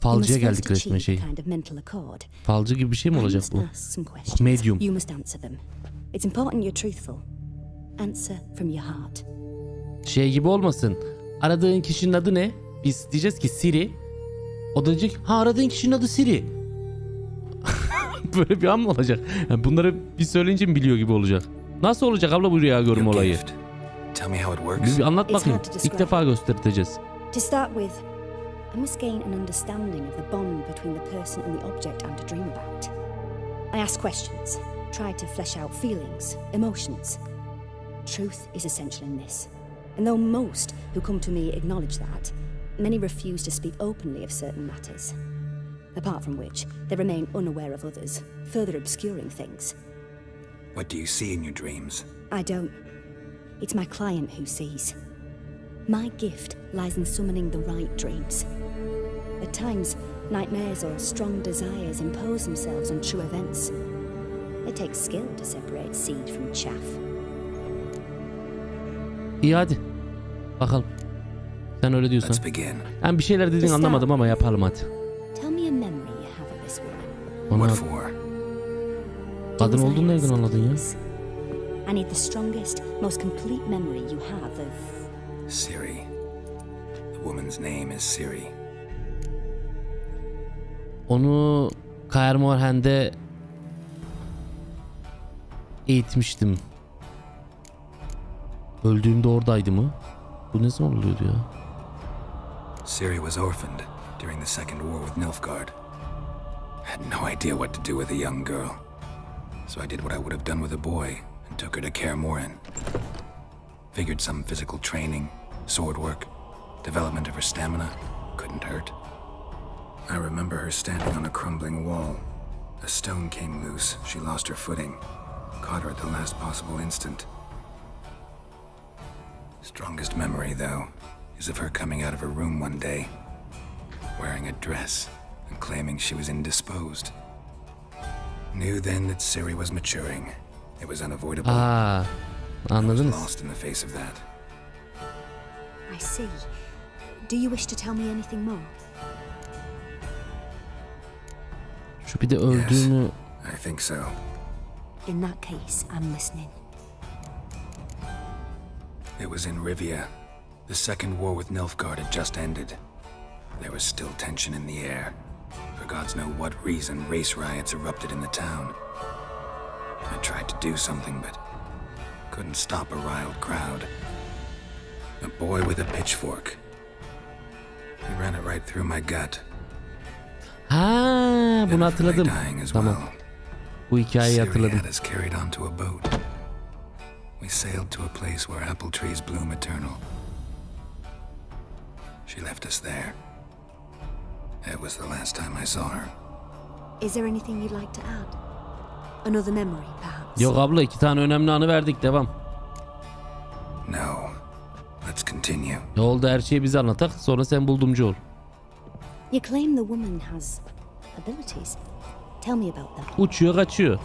Falcıya geldik resmen şey. Falcı gibi bir şey mi olacak bu? Medium. You must answer them. It's important you're truthful. Answer from your heart. Şey gibi olmasın. Aradığın kişinin adı ne? Biz diyeceğiz ki Siri. O da diyecek ha aradığın kişinin adı Siri. Böyle bir an mı olacak? Yani bunları biz söyleyince mi biliyor gibi olacak? Nasıl olacak abla bu rüya görme olayı? Bir anlat bakayım. İlk defa göstereceğiz. To start with, I must gain an understanding of the bond between the person and the object I'm to dream about. I ask questions, try to flesh out feelings, emotions. Truth is essential in this. And though most who come to me acknowledge that, many refuse to speak openly of certain matters. Apart from which, they remain unaware of others, further obscuring things. What do you see in your dreams? I don't. It's my client who sees. My gift lies in summoning the right dreams. At times, nightmares or strong desires impose themselves on true events. It takes skill to separate seed from chaff. İyi hadi. Bakalım. Sen öyle diyorsan. Ben bir şeyler dediğini anlamadım ama yapalım hadi. Ona... Kadın olduğunu nereden anladın ya? I need the strongest, most complete memory you have of... Siri. The woman's name is Siri. Onu Kayarmorhen'de eğitmiştim. Öldüğümde oradaydı mı? Bu ne zaman oluyordu ya? Siri was orphaned during the Second War with Nilfgaard. Had no idea what to do with a young girl. So I did what I would have done with a boy and took her to Kaer Morhen. Figured some physical training, sword work, development of her stamina couldn't hurt. I remember her standing on a crumbling wall. A stone came loose, she lost her footing. Caught her at the last possible instant. Strongest memory, though, is of her coming out of her room one day, wearing a dress and claiming she was indisposed. Knew then that Siri was maturing. It was unavoidable. Anladınız. I was lost in the face of that. I see. Do you wish to tell me anything more? Şu bir de öldüğünü... Yes, I think so. In that case, I'm listening. It was in Rivia. The Second War with Nilfgaard had just ended. There was still tension in the air. For gods know what reason, race riots erupted in the town. I tried to do something, but couldn't stop a riled crowd. A boy with a pitchfork. He ran it right through my gut. Ha, bunu hatırladım. Tamam. Bu hikayeyi hatırladım. Siri had us carried onto a boat. We sailed to a place where apple trees bloom eternal. She left us there. It was the last time I saw her. Is there anything you'd like to add? Another memory, perhaps? Yok abla, 2 tane önemli anı verdik, devam. No. Let's continue. Oldu, her şeyi bize anlatak, sonra sen buldumcu ol. You claim the woman has abilities. Tell me about that. Uçuyor, kaçıyor.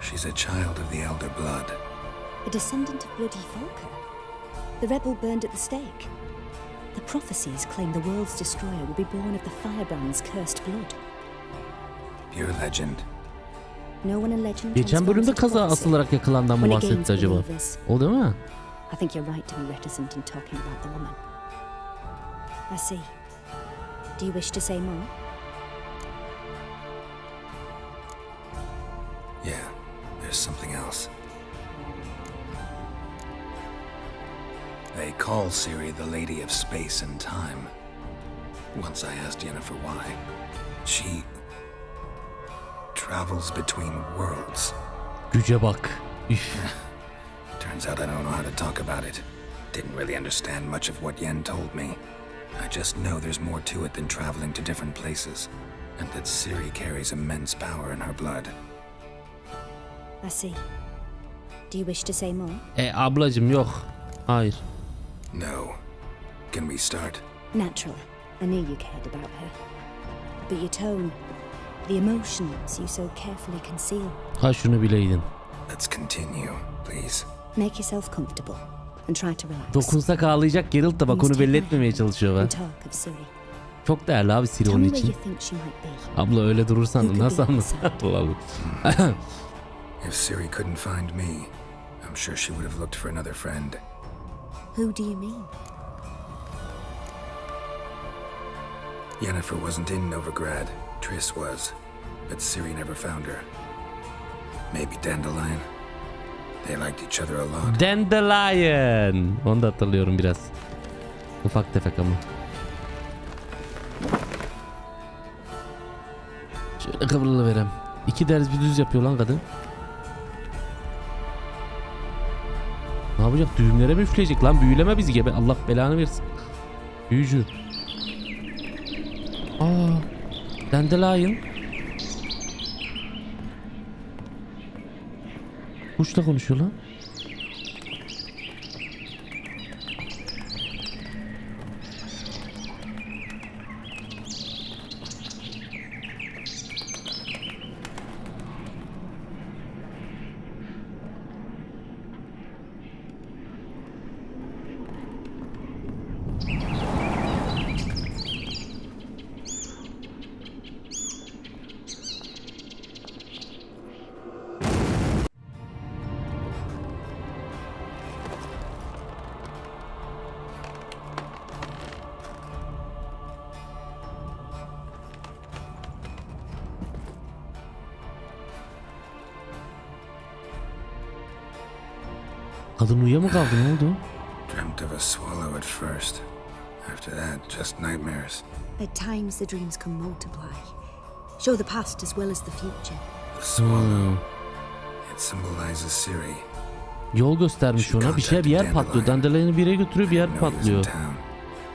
She's a child of the elder blood. A descendant of bloody Falker. The rebel burned at the stake. The prophecies claim the world's destroyer will be born of the firebrand's cursed blood. Pure legend. No one in legend. Geçen bölümde kaza asılarak yakılandan mı bahsetti acaba? O değil mi? I think you're right to be reticent in talking about the woman. I see. Do you wish to say more? Yeah, there's something else. They call Siri the Lady of Space and Time. Once I asked Yennefer why. She travels between worlds. Güce bak. Turns out I don't know how to talk about it. Didn't really understand much of what Yen told me. I just know there's more to it than traveling to different places, and that Siri carries immense power in her blood. I see. Do you wish to say more? Ablacım yok. Hayır. No. Can we start? Naturally. I knew you cared about her. But your tone, the emotions you so carefully conceal. Ha, şunu bileydin. Let's continue, please. Make yourself comfortable and try to relax. Dokunsak ağlayacak, Geralt da bak onu belli etmemeye çalışıyor be. Çok değerli abi Siri onun için. Abla öyle durursan nasıl anlasın? If Siri couldn't find me, I'm sure she would have looked for another friend. Who do you mean? Yennefer wasn't in Novigrad. Triss was, but Ciri never found her. Maybe Dandelion. They liked each other a lot. Dandelion. Onu da hatırlıyorum biraz. Ufak tefek ama. Şöyle kıvrılıverem. 2 ders bir düz yapıyor lan kadın. Ne yapacak? Düğümlere mi üfleyecek lan? Büyüleme bizi gebe. Allah belanı versin. Büyücü. Dandelion. Kuşla konuşuyor lan. Kadın uyuya mı kaldı, ne oldu? Dreamt of a swallow at first. After that, just nightmares. At times the dreams can multiply. Show the past as well as the future. The swallow. It symbolizes Siri. Yol göstermiş ona. Bir yer patlıyor. Dandelion'u bir yere götürüyor, bir yer patlıyor. The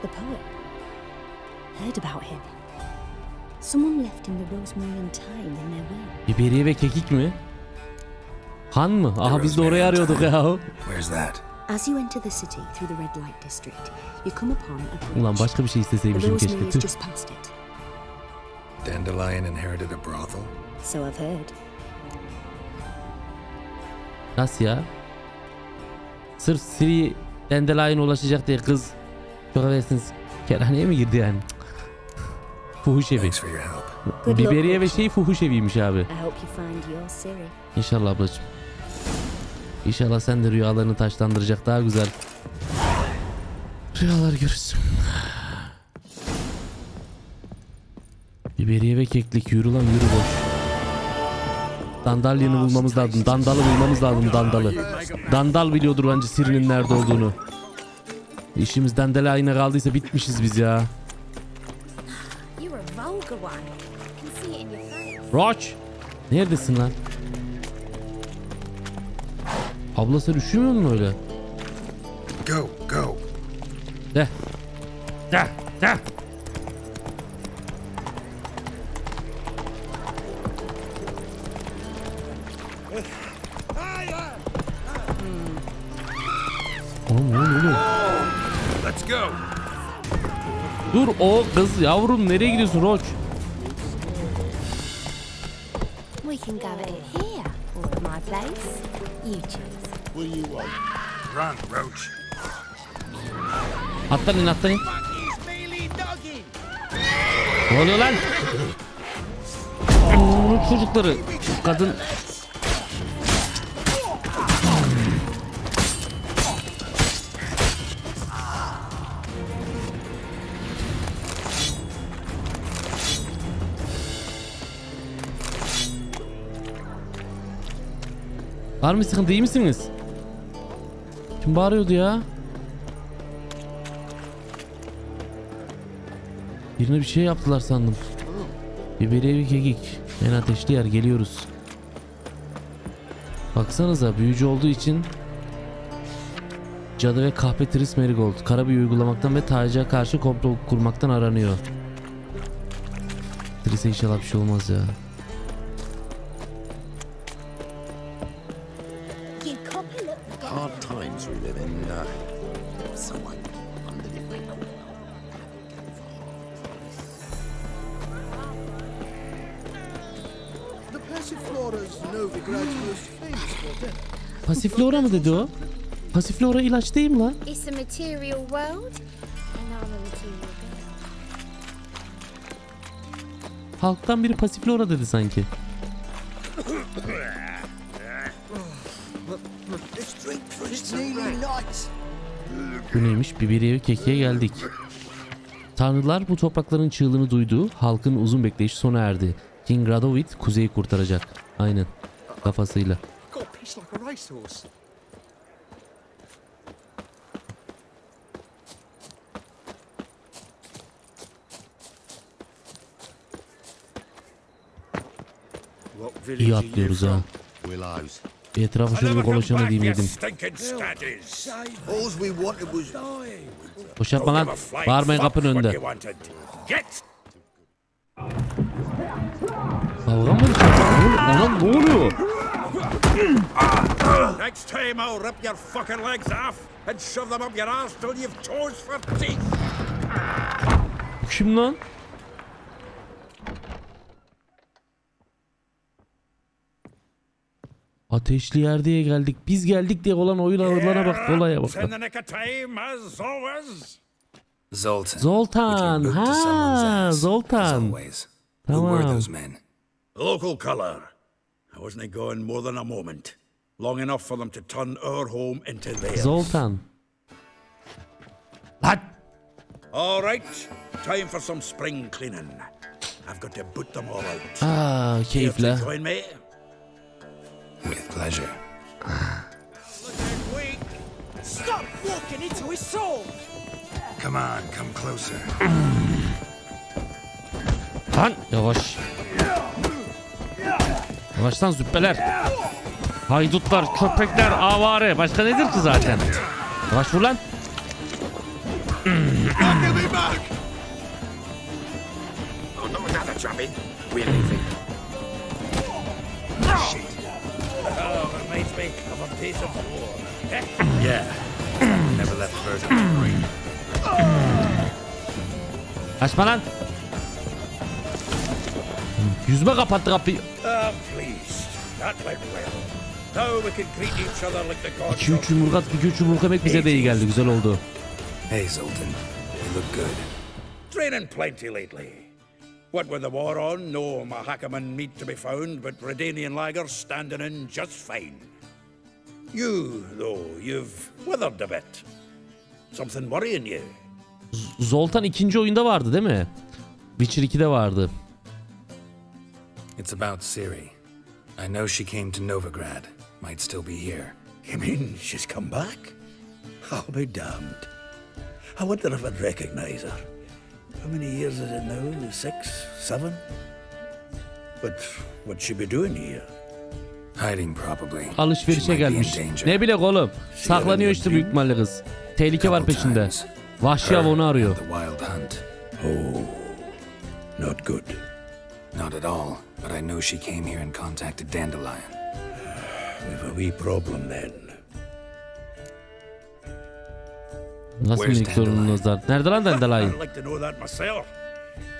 poet. Heard about him. Someone left him the rosemary and thyme in their will. Biberiye ve kekik mi? Han mı? Aha biz de orayı arıyorduk ya. Where's that? As you enter the city through the red light district, you come upon a bridge. Ulan başka bir şey isteseymişim The keşke. rosemary is just past it. Dandelion inherited a brothel? So I've heard. Nasıl ya? Sırf Siri Dandelion'a ulaşacak diye kız çok affedersiniz kerhaneye mi girdi yani? Fuhuş evi. Biberiye ve fuhuş eviymiş abi. I hope you find your Siri. İnşallah ablacığım. İnşallah sen de rüyalarını taşlandıracak daha güzel rüyalar görürsün. Biberiye ve keklik, yürü lan yürü boş. Dandalya'nı bulmamız lazım. Dandalı bulmamız lazım, dandalı. Dandal biliyordur bence Siri'nin nerede olduğunu. İşimiz Dandalya'na kaldıysa bitmişiz biz ya. Roach! Neredesin lan? Abla sen üşümüyor musun öyle? Go, go. De. Oğlum. Let's go. Dur o kız yavrum, nereye gidiyorsun Roach? We can gather it here or at my place. You choose. What do you want? Run, Roach. Atlayın. Ne oluyor lan? Çocukları. Kadın. Var mı sıkıntı, iyi misiniz? Kim bağırıyordu ya? Birine bir şey yaptılar sandım. Biberiye bir kekik. En ateşli yer, geliyoruz. Baksanıza, büyücü olduğu için cadı ve kahpe Tris Marigold kara büyü uygulamaktan ve Taci'ye karşı komplo kurmaktan aranıyor. Tris'e inşallah bir şey olmaz ya. Hard times we live in. Someone underneath my door. The Passiflora's Novigrad's most famous for them. Passiflora mı dedi o? Passiflora ilaç değil mi lan? It's a material world, and I'm a material girl. Halktan biri Passiflora dedi sanki. Bu neymiş? Biberiye ve kekiğe geldik. Tanrılar bu toprakların çığlığını duydu. Halkın uzun bekleyişi sona erdi. King Radovit kuzeyi kurtaracak. Aynen. Kafasıyla. İyi atlıyoruz ha. Bir etrafı şöyle bir konuşalım diyeyim dedim. Boş yapma lan. Bağırmayın kapının önünde. Kavga mı var? Ne oluyor? Next time I'll rip your fucking legs off and shove them up your ass till you've toes for teeth. Kim lan? Ateşli yerdeye geldik. Biz geldik diye olan oyunlarına bak, olaya bak. Zoltan. Ha, Zoltan. Tamam. Local color. I wasn't going more than a moment. Long enough for them to turn our home into theirs. Zoltan. Lan. All right. Time for some spring cleaning. I've got to boot them all out. Ah, keyifle. Join me? With pleasure. Looking weak. Stop walking into his soul. Come on, come closer. Lan yavaş. Yavaştan züppeler. Haydutlar, köpekler, avare. Başka nedir ki zaten? Yavaş vur lan. Açma lan. Yüzüme kapattı kapıyı. 2-3 yumurta, 2-3 yumurta yemek bize de iyi geldi. Güzel oldu. Hey, Zoltan. You look good. Training plenty lately. What with the war on, no Mahakaman meat to be found, but Redanian lagers standing in just fine. You, though, you've withered a bit. Something worrying you? Zoltan ikinci oyunda vardı değil mi? Witcher 2'de vardı. It's about Ciri. I know she came to Novigrad. Might still be here. You mean she's come back? I'll be damned. I wonder if I'd recognize her. How many years is it now? 6, 7? But what'd she be doing here? Hiding probably. Alışverişe gelmiş. Ne bilek oğlum. Saklanıyor işte büyük ihtimalle kız. Tehlike var peşinde. Vahşi av onu arıyor. Oh, not good. Not at all, but I know she came here and contacted Dandelion. We've a wee problem then. Nasıl minik sorununuz var? Nerede lan Dandelion? I'd like to know that myself.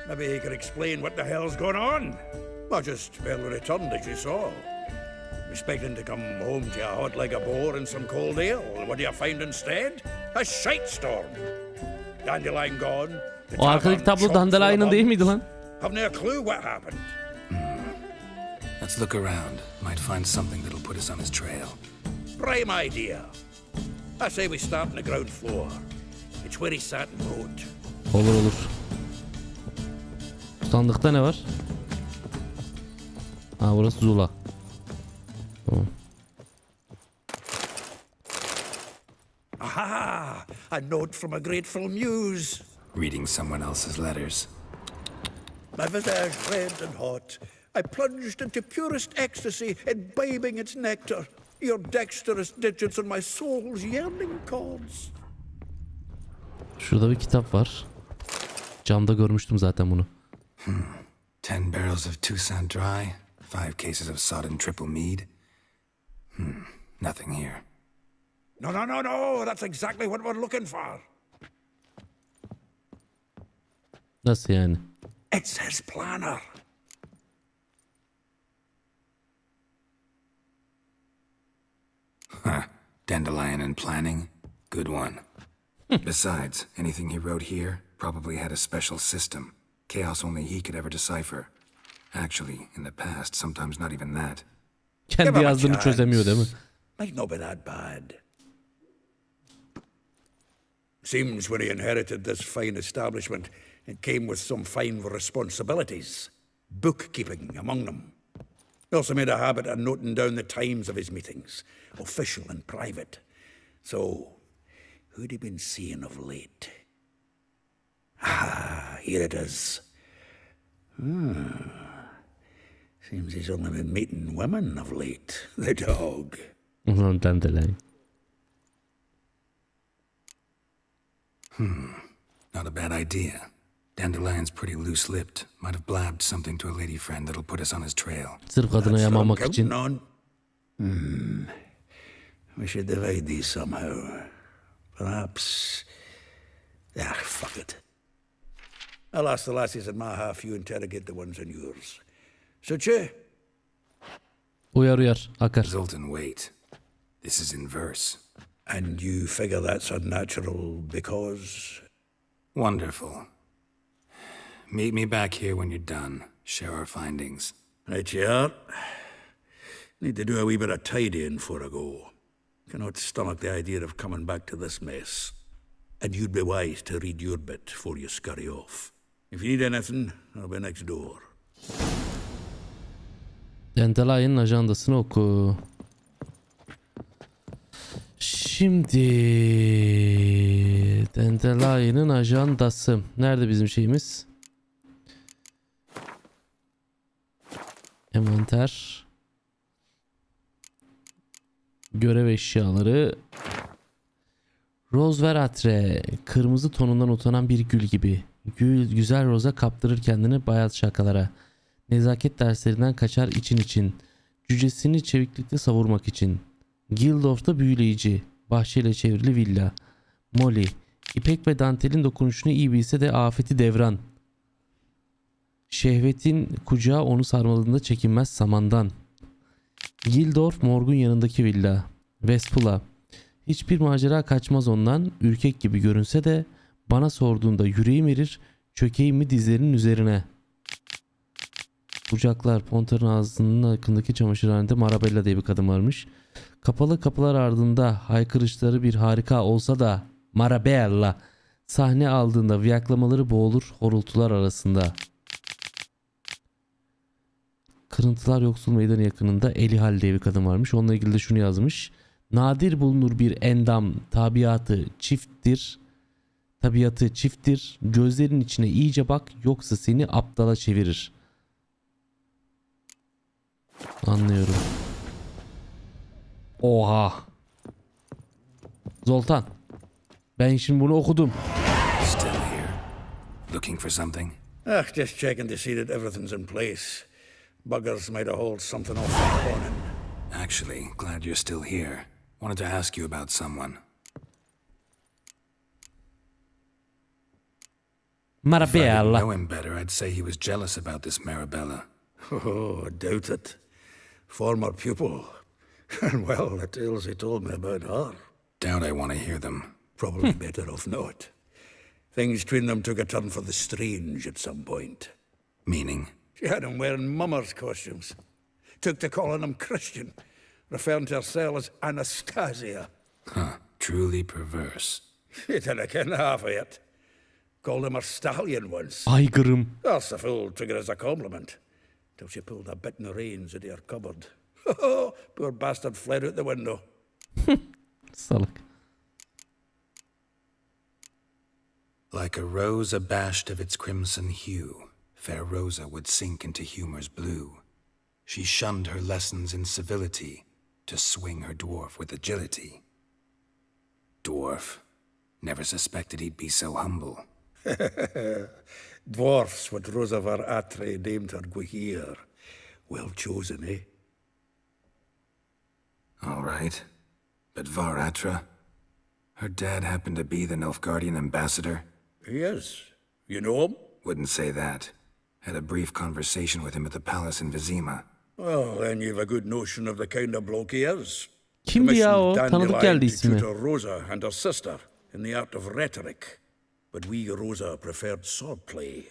Maybe he could explain what the hell's going on. I just barely returned, as you saw. Expecting to come home to a hot like a boar and some cold ale. What do you find instead? A shite storm. Dandelion gone. O arkadaki tablo Dandelion'ın değil miydi lan? Have no clue what happened. Let's look around. Might find something that'll put us on his trail. Prime idea. I say we start on the ground floor. It's where he sat and wrote. Olur olur. Sandıkta ne var? Ha burası Zula. Tamam. Aha! A note from a grateful muse. Reading someone else's letters. My visage red and hot, I plunged into purest ecstasy, imbibing its nectar. Your dexterous digits on my soul's yearning chords. Şurada bir kitap var. Camda görmüştüm zaten bunu. 10 barrels of Toussaint Dry, 5 cases of sodden triple mead. Nothing here. No, that's exactly what we're looking for. Nasıl yani? It's his planner. Huh. Dandelion and planning? Good one. Besides, anything he wrote here probably had a special system. Chaos only he could ever decipher. Actually, in the past, sometimes not even that. Kendi yazdığını çözemiyor değil mi? Might not be that bad. Seems when he inherited this fine establishment, it came with some fine responsibilities. Bookkeeping among them. He also made a habit of noting down the times of his meetings, official and private. So, who'd he been seeing of late? Ah, here it is. Seems he's only been meeting women of late. The dog. Dandelion. Not a bad idea. Dandelion's pretty loose-lipped. Might have blabbed something to a lady friend that'll put us on his trail. Sırf kadına yamamak için. We should divide these somehow. Perhaps... fuck it. I'll ask the lassies in my half, you interrogate the ones in yours. Such a... Uyar akar. Zoltan, wait. This is in verse. And you figure that's unnatural because... Wonderful. Meet me back here when you're done. Share our findings. Right you are. Need to do a wee bit of tidying before I go. Cannot stomach the idea of coming back to this mess. And you'd be wise to read your bit before you scurry off. If you need anything, I'll be next door. Dandelion'ın ajandasını oku. Şimdi Dandelion'ın ajandası. Nerede bizim şeyimiz? Envanter. Görev eşyaları. Rose veratre. Kırmızı tonundan utanan bir gül gibi. Güzel Rosa kaptırır kendini bayat şakalara. Nezaket derslerinden kaçar için. Cücesini çeviklikle savurmak için. Gildorf'ta büyüleyici. Bahçeyle çevrili villa. Molly. İpek ve dantelin dokunuşunu iyi bilse de afeti devran. Şehvetin kucağı onu sarmaladığında çekinmez samandan. Gildorf morgun yanındaki villa. Vespula. Hiçbir macera kaçmaz ondan. Ürkek gibi görünse de bana sorduğunda yüreğim erir. Çökeyim mi dizlerinin üzerine. Bucaklar. Pontar'ın ağzının yakındaki çamaşırhanede Marabella diye bir kadın varmış. Kapalı kapılar ardında haykırışları bir harika olsa da Marabella sahne aldığında viyaklamaları boğulur horultular arasında. Kırıntılar yoksul meydanı yakınında Elihal diye bir kadın varmış. Onunla ilgili de şunu yazmış. Nadir bulunur bir endam, tabiatı çifttir. Gözlerin içine iyice bak, yoksa seni aptala çevirir. Anlıyorum. Oha. Zoltan. Ben şimdi bunu okudum. Still here. Looking for something? Just checking to see that everything's in place. Buggers might have hauled something off that morning. Actually, glad you're still here. Wanted to ask you about someone. Marabella. If I didn't know him better, I'd say he was jealous about this Marabella. Oh, I doubt it. Former pupil. And well, the tales he told me about her. Doubt I want to hear them. Probably better off not. Things between them took a turn for the strange at some point. Meaning? She had him wearing mummers' costumes. Took to calling him Christian, referring to herself as Anastasia. Huh, truly perverse. He didn't ken half of it. Called him her stallion once. Aygırım. That's the fool took it as a compliment. Till she pulled a bit in the reins out of her cupboard. Poor bastard fled out the window. Salak. Like a rose abashed of its crimson hue, fair Rosa would sink into humor's blue. She shunned her lessons in civility to swing her dwarf with agility. Dwarf. Never suspected he'd be so humble. Dwarfs what Rosa Veratre named her Guihir. Well chosen, eh? All right. But Varatra? Her dad happened to be the Nilfgaardian ambassador? He is. You know him? Wouldn't say that. Had a brief conversation with him at the palace in Vizima. Well, then you've a good notion of the kind of bloke he is. Kimdi ya o? Tanıdık geldi to ismi. tutor Rosa and her sister in the art of rhetoric. But we Rosa preferred swordplay.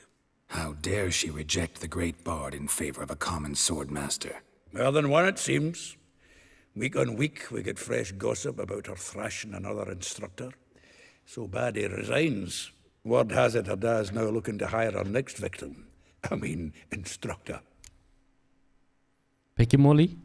How dare she reject the great bard in favor of a common swordmaster? More than one, it seems. Week on week, we get fresh gossip about her thrashing another instructor. So bad he resigns. Word has it her dad's now looking to hire her next victim. I mean, instructor. Peki Molly?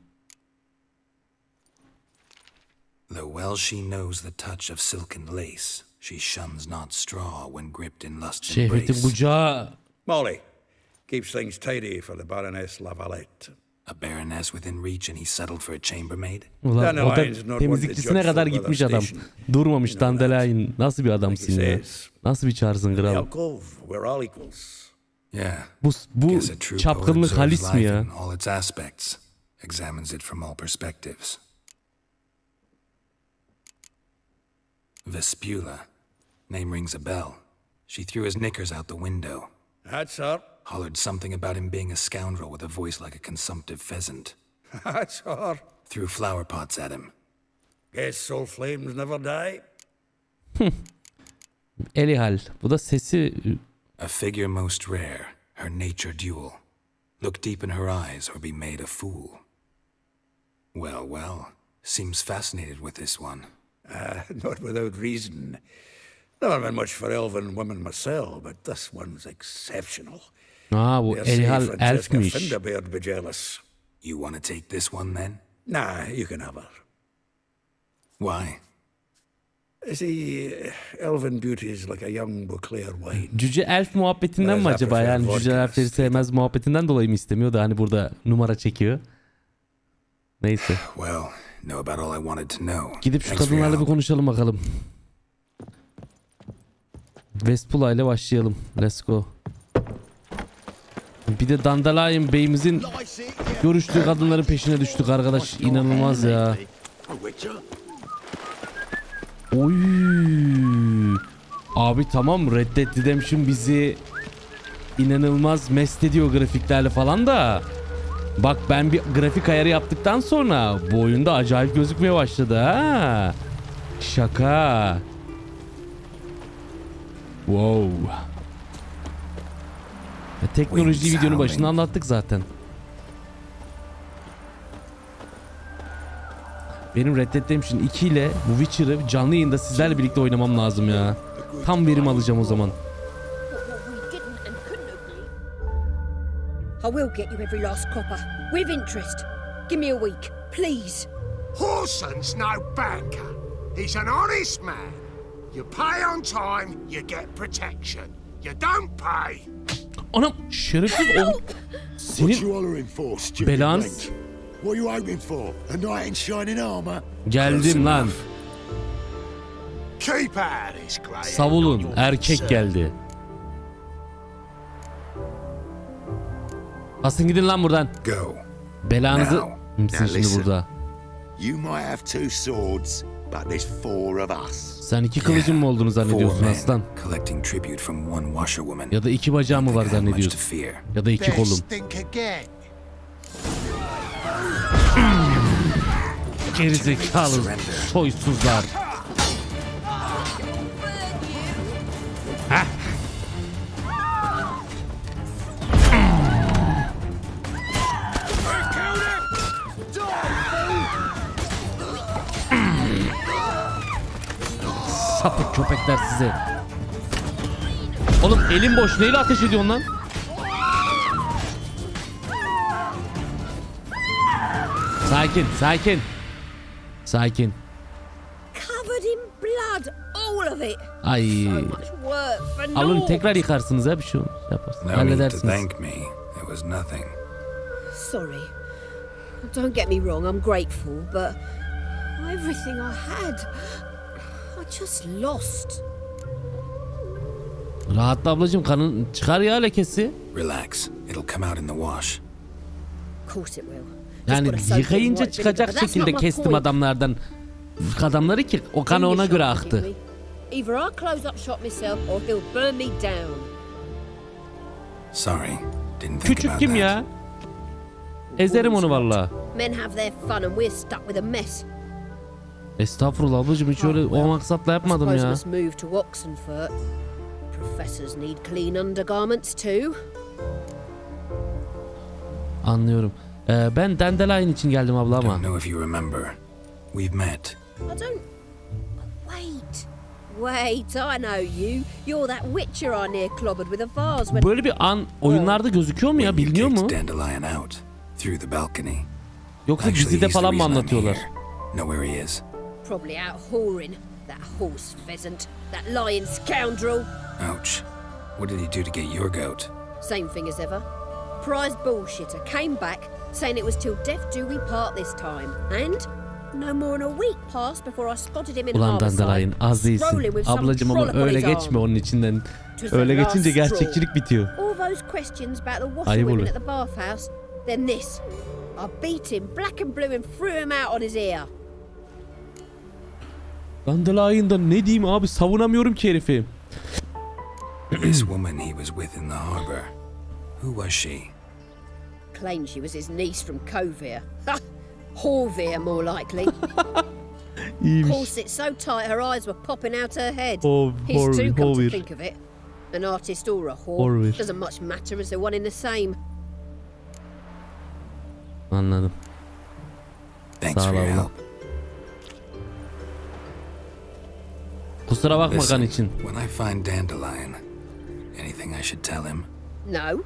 Though well she knows the touch of silken lace, she shuns not straw when gripped in lust's Şehvetin embrace. kucağı. Molly keeps things tidy for the Baroness Lavalette. A baroness within reach and he settled for a chambermaid? Ulan o da temizlikçisine kadar gitmiş adam. Durmamış Dandelion. Nasıl bir adamsın ya? Nasıl bir çarsın kral? We're all equals. Yeah. Bu çapkınlık halis mi ya? All its aspects. Examines it from all perspectives. Vespula. Name rings a bell. She threw his knickers out the window. That's her. Hollered something about him being a scoundrel with a voice like a consumptive pheasant. That's her. Threw flower pots at him. Guess soul flames never die. Elihal. Bu da sesi... A figure most rare, her nature dual. Look deep in her eyes or be made a fool. Well, well. Seems fascinated with this one. Not without reason. Never been much for elven women myself, but this one's exceptional. Bu Elihal elfmiş. Finderbeard be jealous. You want to take this one then? Nah, you can have her. Why? See, elven beauty is like a young Beauclair wine. Cüce elf muhabbetinden mi acaba? Yani cüce elfleri sevmez muhabbetinden dolayı mı istemiyor da hani burada numara çekiyor. Neyse. Well, know about all I wanted to know. Gidip şu kadınlarla bir konuşalım bakalım. Vespula ile başlayalım. Let's go. Bir de Dandelion Bey'imizin görüştüğü kadınların peşine düştük arkadaş. İnanılmaz ya. Oy. Abi tamam, Red Dead Redemption bizi inanılmaz mest ediyor grafiklerle falan da. Bak ben bir grafik ayarı yaptıktan sonra bu oyunda acayip gözükmeye başladı ha. Şaka. Wow. Teknoloji videonun başında anlattık zaten. Benim Red Dead Redemption 2 ile bu Witcher'ı canlı yayında sizlerle birlikte oynamam lazım ya. Tam verim alacağım o zaman. I will get you every last copper, with interest. Give me a week, please. Horson's no banker. He's an honest man. You pay on time, you get protection. You don't pay. Anam şerefsiz ol. Senin belan. What you hoping for? A knight in shining armor? Geldim lan. Keep out his grey. Savulun, erkek geldi. Asın gidin lan buradan. Go. Belanızı misin şimdi burada? You might have two swords, but there's four of us. Sen iki kılıcın mı olduğunu zannediyorsun aslan? Ya da iki bacağın mı var zannediyorsun? Ya da iki kolum. Gerizekalı soysuzlar. Sapık köpekler size. Oğlum elim boş, neyle ateş ediyorsun lan? Sakin, sakin. Sakin. Covered in blood, all of it. Ay. Alın tekrar yıkarsınız ha, bir şey yaparsınız. Halledersiniz. Sorry. Don't get me wrong, I'm grateful, but everything I had, I just lost. Rahatla ablacığım, kanın çıkar ya lekesi. Relax. It'll come out in the wash. Of course it will. Yani yıkayınca çıkacak şekilde kestim adamlardan. Adamları ki o kan ona göre aktı. Either I close up shop myself or he'll burn me down. Sorry. Didn't think Küçük kim ya? Ezerim onu vallahi. Men have their fun and we're stuck with a mess. Estağfurullah ablacığım, hiç öyle o maksatla yapmadım ya. Professors need clean undergarments too. Anlıyorum. Ben Dandelion için geldim abla ama. Don't know if you remember. We've met. I don't. Wait, I know you. You're that witcher I near clobbered with a vase when... Böyle bir an oyunlarda gözüküyor mu ya, biliniyor mu? Dandelion out through the balcony. Yoksa dizide falan mı anlatıyorlar? Know where he is. Probably out whoring. That horse pheasant, that lying scoundrel. Ouch. What did he do to get your goat? Same thing as ever. Prize bullshitter came back saying it was till death do we part this time. And no more than a week passed before I spotted him in Ulan Dandelion az değilsin. Ablacım ama öyle geçme onun içinden. Öyle geçince gerçekçilik bitiyor. All those questions about the washer women at the bathhouse. Then this. I beat him black and blue and threw him out on his ear. Dandelion'da ne diyeyim abi, savunamıyorum ki herifi. This woman he was with in the harbor. Who was she? Claimed she was his niece from Kovir. Horvir, more likely. Corset so tight her eyes were popping out her head. He's too come to think of it. An artist or a whore. Doesn't much matter as they're one in the same. Anladım. Thanks for your help. Kusura bakma kan için. When I find Dandelion, anything I should tell him? No.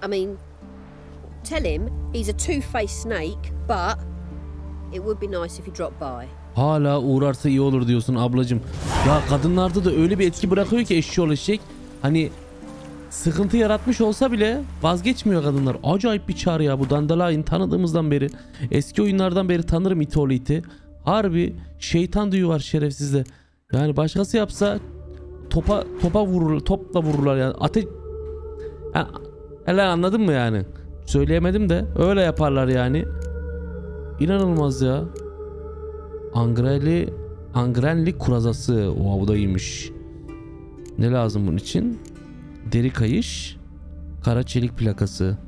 I mean, tell him he's a two-faced snake, but it would be nice if he dropped by. Hala uğrarsa iyi olur diyorsun ablacım. Ya kadınlarda da öyle bir etki bırakıyor ki eşşoğlu eşek. Hani sıkıntı yaratmış olsa bile vazgeçmiyor kadınlar. Acayip bir çağrı ya bu Dandelion, tanıdığımızdan beri. Eski oyunlardan beri tanırım iti oğlu iti. Harbi şeytan düğü var şerefsizde. Yani başkası yapsa topa vurur, topla vururlar yani. Hele anladın mı yani? Söyleyemedim de öyle yaparlar yani. İnanılmaz ya. Angrenli kurazası. Oha bu da iyiymiş. Ne lazım bunun için? Deri kayış. Kara çelik plakası.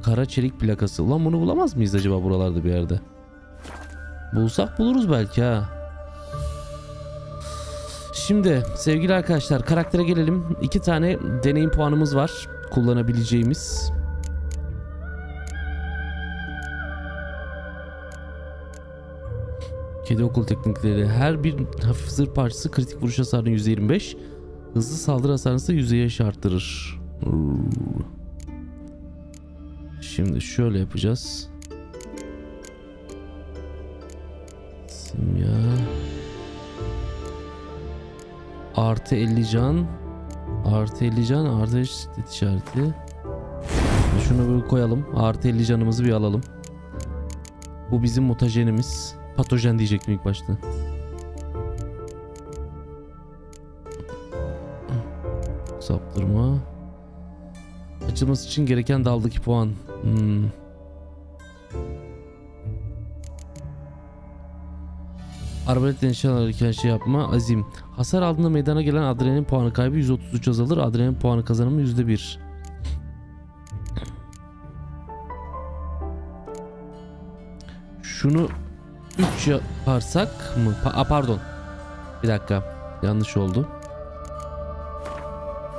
Kara çelik plakası. Ulan bunu bulamaz mıyız acaba buralarda bir yerde? Bulsak buluruz belki ha. Şimdi sevgili arkadaşlar karaktere gelelim. 2 tane deneyim puanımız var kullanabileceğimiz. Kedi okul teknikleri. Her bir hafif zırh parçası kritik vuruş hasarını %25, hızlı saldırı hasarını ise %5 arttırır. Şimdi şöyle yapacağız. Simya. Artı 50 can. Artı 50 can. Artı şiddet işareti. Şunu böyle koyalım. Artı 50 canımızı bir alalım. Bu bizim mutajenimiz. Patojen diyecektim ilk başta. Saptırma. Açılması için gereken daldaki puan. Arbalet nişan alırken şey yapma. Azim. Hasar aldığında meydana gelen adrenalin puanı kaybı 133 azalır. Adrenalin puanı kazanımı %1. Şunu 3 yaparsak mı? Pardon. Bir dakika. Yanlış oldu.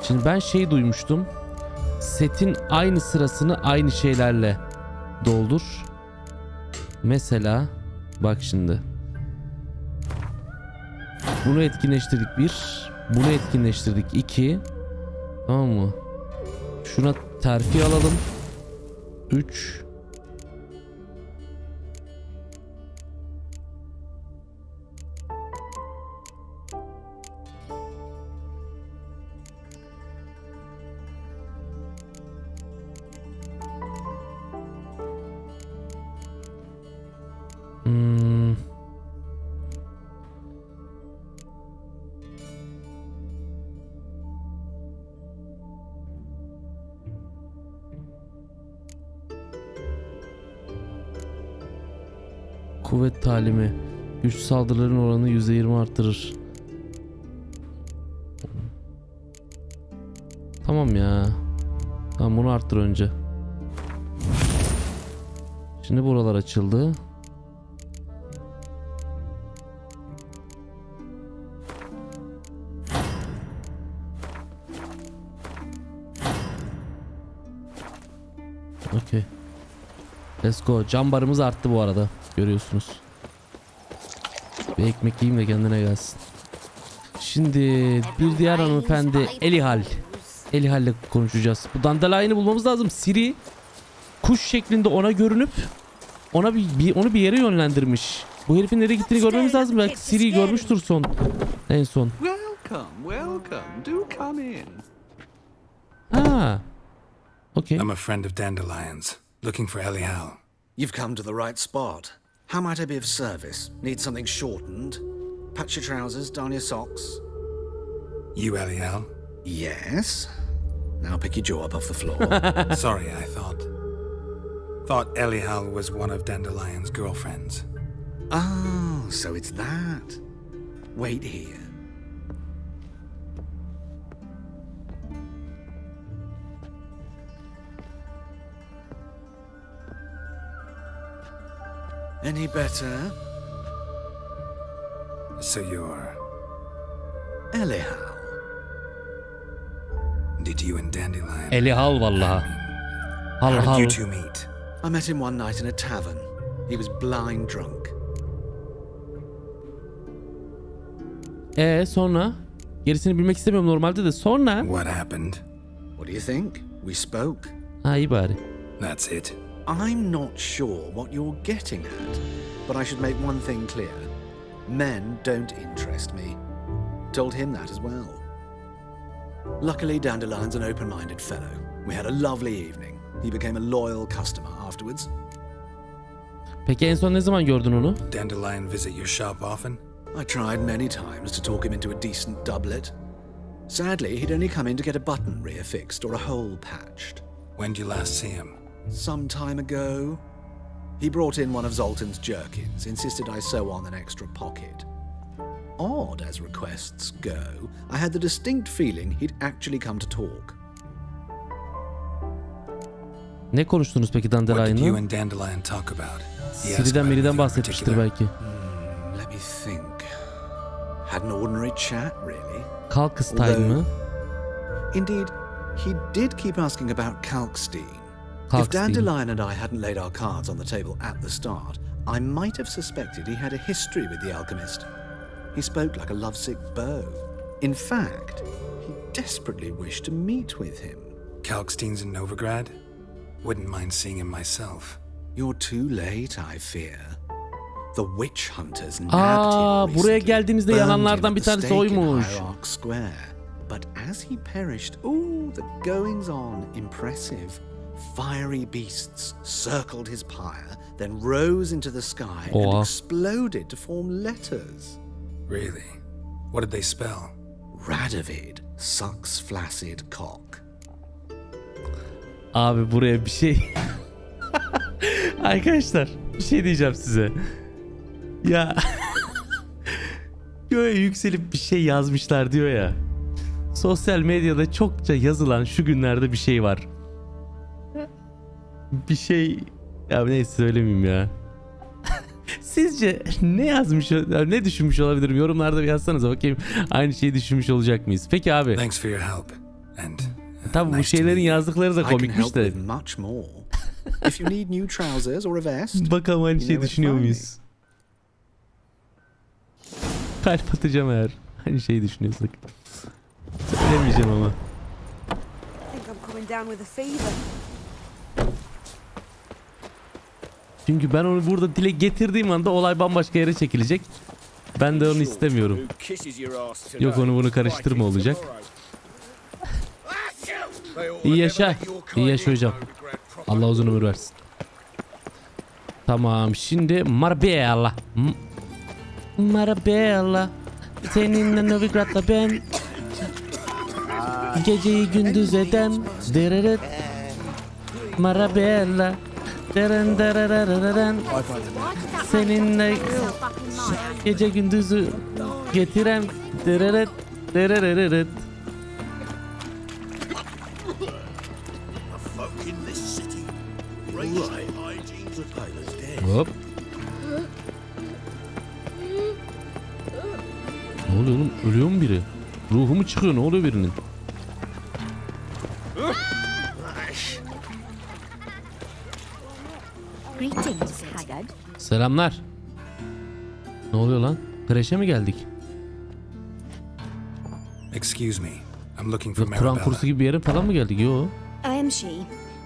Şimdi ben şey duymuştum. Setin aynı sırasını aynı şeylerle doldur. Mesela bak şimdi. Bunu etkinleştirdik 1. Bunu etkinleştirdik 2. Tamam mı? Şuna terfi alalım. 3. Kuvvet talimi. Güç saldırıların oranını %20 arttırır. Tamam ya. Tamam bunu arttır önce. Şimdi buralar açıldı. Okay. Let's go. Cam barımız arttı bu arada. Görüyorsunuz. Bir ekmek yiyeyim de kendine gelsin. Şimdi bir diğer hanımefendi Elihal. Elihal'le konuşacağız. Bu Dandelion'ı bulmamız lazım. Siri kuş şeklinde ona görünüp onu bir yere yönlendirmiş. Bu herifin nereye gittiğini görmemiz lazım. Belki Siri'yi görmüştür en son. Welcome. Do come in. Okay. I'm a friend of Dandelion's, looking for Elihal. You've come to the right spot. How might I be of service? Need something shortened? Patch your trousers, darn your socks. You Elihal? Yes. Now pick your jaw up off the floor. Sorry, I thought Elihal was one of Dandelion's girlfriends. Oh, so it's that. Wait here. Any better? So you're... Elihal. Did you and Dandelion... Elihal vallahi. How did you two meet? I met him one night in a tavern. He was blind drunk. Sonra? Gerisini bilmek istemiyorum normalde de sonra... What happened? What do you think? We spoke. İyi bari. That's it. I'm not sure what you're getting at. but I should make one thing clear. Men don't interest me. Told him that as well. Luckily, Dandelion's an open-minded fellow. We had a lovely evening. He became a loyal customer afterwards. Peki en son ne zaman gördün onu? Dandelion visit your shop often? I tried many times to talk him into a decent doublet. Sadly, he'd only come in to get a button reaffixed or a hole patched. When did you last see him? Some time ago. He brought in one of Zoltan's jerkins, insisted I sew on an extra pocket. Odd as requests go, I had the distinct feeling he'd actually come to talk. Ne konuştunuz peki What did you Dandelion'la? and Dandelion talk about? Siri'den Meri'den bahsetmiştir belki. Let me think. Had an ordinary chat, really. Kalk style mı? Indeed, he did keep asking about Kalkstein. If Dandelion and I hadn't laid our cards on the table at the start, I might have suspected he had a history with the alchemist. He spoke like a lovesick beau. In fact, he desperately wished to meet with him. Kalkstein's in Novigrad? Wouldn't mind seeing him myself. You're too late, I fear. The witch hunters nabbed him buraya recently, geldiğimizde burned yananlardan him bir at the tanesi stake in oymuş. Hierarch Square. But as he perished, the goings on impressive. Fiery beasts circled his pyre, then rose into the sky and exploded to form letters. Really? What did they spell? Radovid sucks flaccid cock. Abi buraya bir şey... Arkadaşlar bir şey diyeceğim size. Ya... Göğe yükselip bir şey yazmışlar diyor ya. Sosyal medyada çokça yazılan şu günlerde bir şey var. Bir şey... Ya neyse söylemeyeyim ya. Sizce ne yazmış, ne düşünmüş olabilirim? Yorumlarda bir yazsanıza bakayım. Aynı şeyi düşünmüş olacak mıyız? Peki abi. Thanks for your help. And tabii bu şeylerin yazdıkları da komikmiş de. Bakalım aynı şeyi düşünüyor muyuz? Kalp atacağım eğer aynı şeyi düşünüyorsak. Söylemeyeceğim ama. Çünkü ben onu burada dile getirdiğim anda olay bambaşka yere çekilecek. Ben de onu istemiyorum. Yok onu bunu karıştırma olacak. İyi yaşa. İyi yaşa hocam. Allah uzun ömür versin. Tamam şimdi Marbella. Marbella. Seninle Novigrad'la ben. Geceyi gündüz eden. Dereret. Marbella. Deren derereren. Seninle gece gündüzü getiren dereret derereret. Hop. Ne oluyor oğlum? Ölüyor mu biri? Ruhu mu çıkıyor? Ne oluyor birinin? Selamlar. Ne oluyor lan? Kreşe mi geldik? Excuse me. I'm looking for Kur'an kursu gibi bir yere falan mı geldik? Yo. I am she.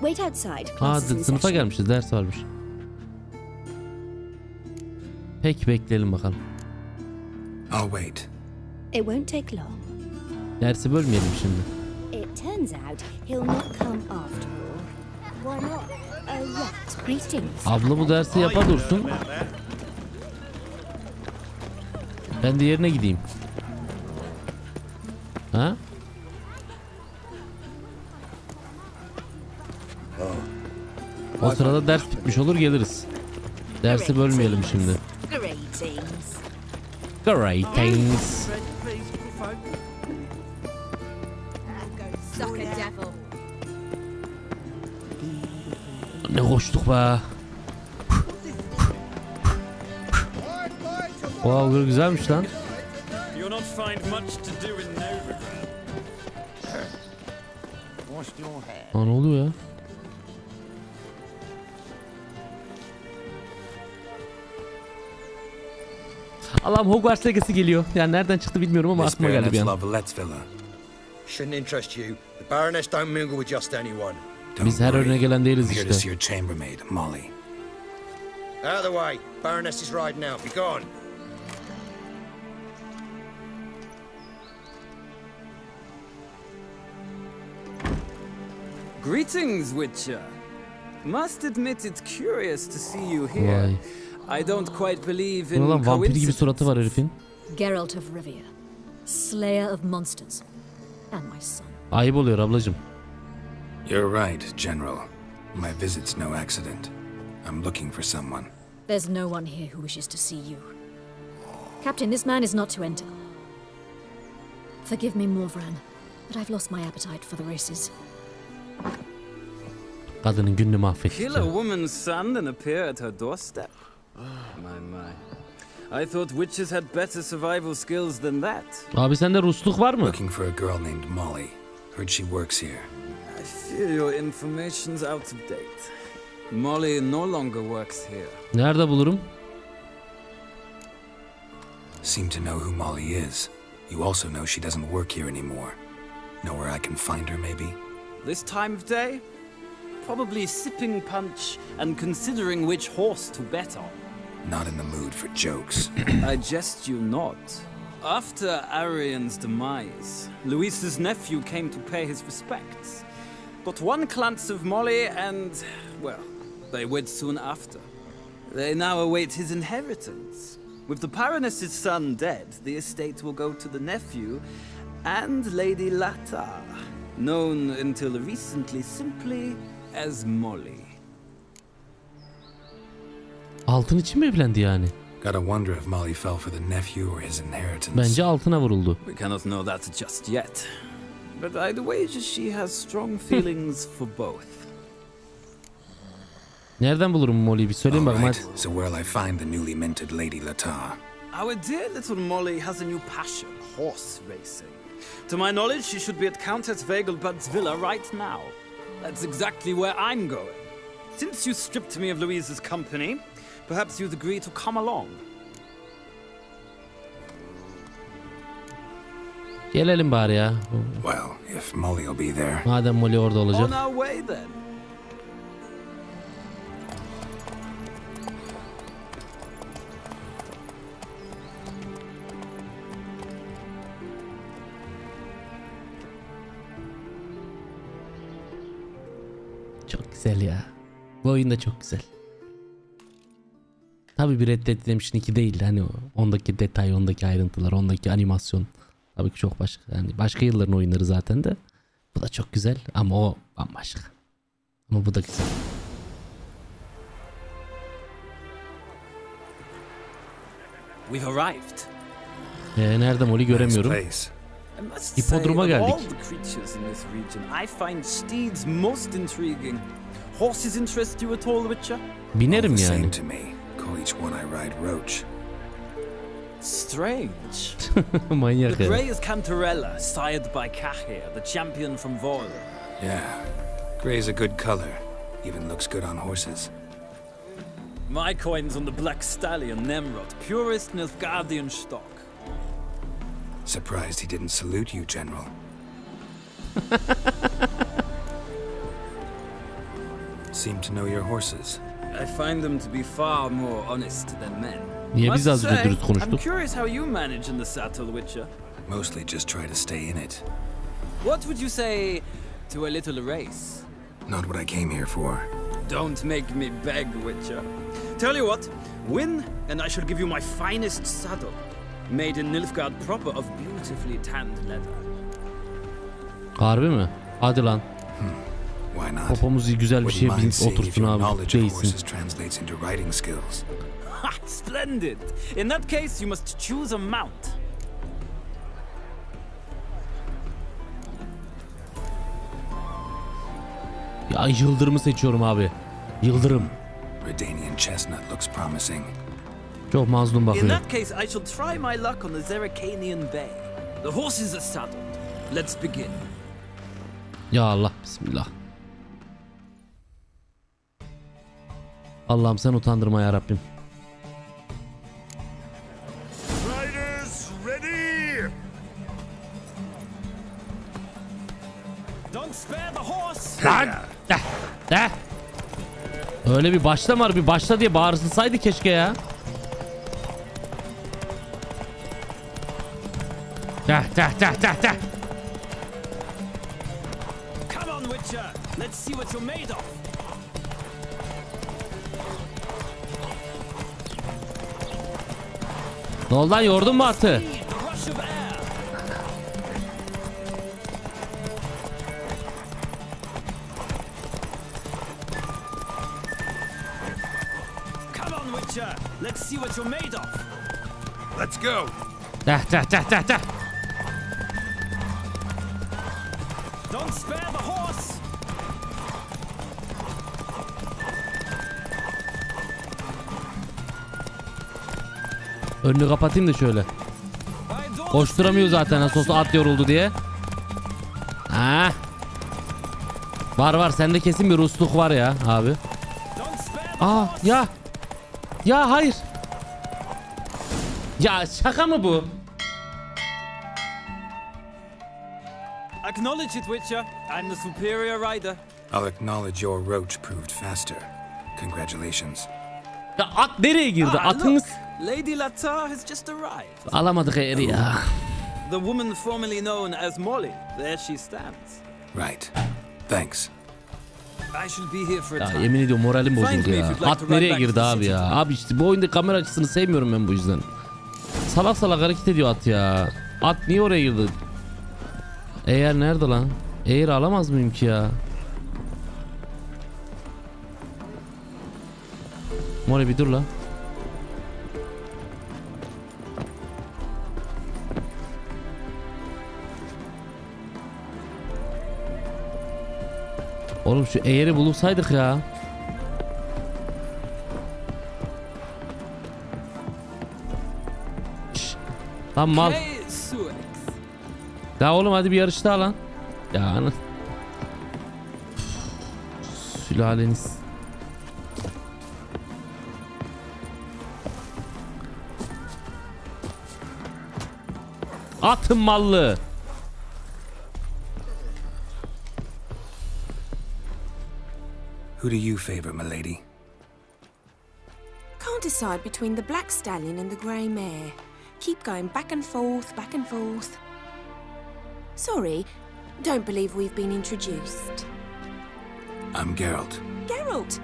Wait outside. Aa, sınıfa gelmişiz. Ders varmış. Peki bekleyelim bakalım. I'll wait. It won't take long. Dersi bölmeyelim şimdi. It turns out he'll not come after all. Why not? Right. Greetings. Abla bu dersi yapa dursun. Ben de yerine gideyim. Ha? O sırada ders bitmiş olur geliriz. Dersi bölmeyelim şimdi. Greetings. Ne koştuk be. Wow, güzelmiş lan. Aa, ne oluyor ya? Allah'ım Hogwarts Legacy geliyor. Yani nereden çıktı bilmiyorum ama aklıma geldi bir an. Biz her önüne gelen değiliz işte. Out of the way. Baroness is riding out. Be gone. Greetings, Witcher. Must admit it's curious to see you here. I don't quite believe in Ulan vampir gibi suratı var herifin. Geralt of Rivia, Slayer of Monsters, and my son. Ayıp oluyor ablacığım. You're right, General. My visit's no accident. I'm looking for someone. There's no one here who wishes to see you. Captain, this man is not to enter. Forgive me, Morvran, but I've lost my appetite for the races. Kadının gününü mahvetti. Kill a woman's son and appear at her doorstep? My. I thought witches had better survival skills than that. Abi sende Rusluk var mı? Looking for a girl named Molly. Heard she works here. I fear your information's out of date. Molly no longer works here. Nerede bulurum? Seem to know who Molly is. You also know she doesn't work here anymore. Know where I can find her, maybe? This time of day? Probably sipping punch and considering which horse to bet on. Not in the mood for jokes. I jest you not. After Arian's demise, Luis's nephew came to pay his respects. Got one glance of Molly and, well, they wed soon after. They now await his inheritance. With the Baroness's son dead, the estate will go to the nephew and Lady Lata, known until recently simply as Molly. Altın için mi evlendi yani? Gotta wonder if Molly fell for the nephew or his inheritance. Bence altına vuruldu. We cannot know that just yet. But I'd wager she has strong feelings for both. Nereden bulurum Molly'yi bir söyleyin bakalım hadi. So where'll I find the newly minted Lady Lata? Our dear little Molly has a new passion, horse racing. To my knowledge, she should be at Countess Vegelbud's villa right now. That's exactly where I'm going. Since you stripped me of Louise's company, perhaps you'd agree to come along. Gelelim bari ya. Well, if Molly'll be there. Madem Molly orada olacak. On our way then. Çok güzel ya. Bu oyun da çok güzel. Tabii bir Red Dead Redemption 2 değil. Hani ondaki detay, ondaki ayrıntılar, ondaki animasyon. Tabii ki çok başka. Yani başka yılların oyunları zaten de. Bu da çok güzel ama o bambaşka. Ama bu da güzel. We've arrived. Nerede Molly göremiyorum. Hipodroma geldik. All the creatures in this region, I find steeds most intriguing. Horses interest you at all, Witcher? Binerim yani. To me, call each one I ride Roach. Strange. Manyak the ya. grey is Cantarella, sired by Cahir, the champion from Vol. Yeah, grey's a good color. Even looks good on horses. My coin's on the black stallion, Nemrod, purest Nilfgaardian stock. Surprised he didn't salute you, General. Seem to know your horses. I find them to be far more honest than men. Niye biz az önce dürüst konuştuk? I'm curious how you manage in the saddle, Witcher. Mostly just try to stay in it. What would you say to a little race? Not what I came here for. Don't make me beg, Witcher. Tell you what, win and I shall give you my finest saddle. Made in Nilfgaard proper of beautifully tanned leather. Harbi mi? Hadi lan. Why not? Popomuzu güzel bir şeye otursun abi. Değilsin. Translates into riding skills. Ha, splendid. In that case, you must choose a mount. Ya Yıldırım'ı seçiyorum abi. Yıldırım. Redanian chestnut looks promising. Çok mazlum bakıyor. In that case, I shall try my luck on the Zeracanian Bay. The horses are saddled. Let's begin. Ya Allah, bismillah. Allah'ım sen utandırma ya Rabbim. Riders ready. Don't spare the horse. Lan! Öyle bir başla diye bağırsılsaydı keşke ya. Come on, Witcher. Let's see what you're made of. Ne oldu lan, yordun mu atı? Come on, Witcher. Let's see what you're made of. Let's go. Don't spare the horse. Önünü kapatayım da şöyle. Koşturamıyor zaten nasıl olsa, at yoruldu diye. Ha. Var sende kesin bir rusluk var ya abi. Aa ya. Ya hayır. Ya şaka mı bu? Acknowledge it, Witcher. I'm the superior rider. I'll acknowledge your roach proved faster. Congratulations. Ya at nereye girdi? Atınız. Lady Latar has just arrived. Alamadık eğri ya. The woman formerly known as Molly. There she stands. Right. Thanks. I should be here for a Ya time. yemin ediyorum moralim bozuldu ya. At nereye girdi abi ya? Abi işte bu oyunda kamera açısını sevmiyorum ben bu yüzden. Salak salak hareket ediyor at ya. At niye oraya girdi? Eğer nerede lan? Eğer alamaz mıyım ki ya? Molly bir dur lan. Oğlum şu eğeri bulsaydık ya. Şşş. Lan mal. Ya oğlum hadi bir yarış daha lan. Ya ana. Sülaleniz. Atın mallı. Who do you favor, milady? Can't decide between the black stallion and the grey mare. Keep going back and forth, back and forth. Sorry, don't believe we've been introduced. I'm Geralt. Geralt!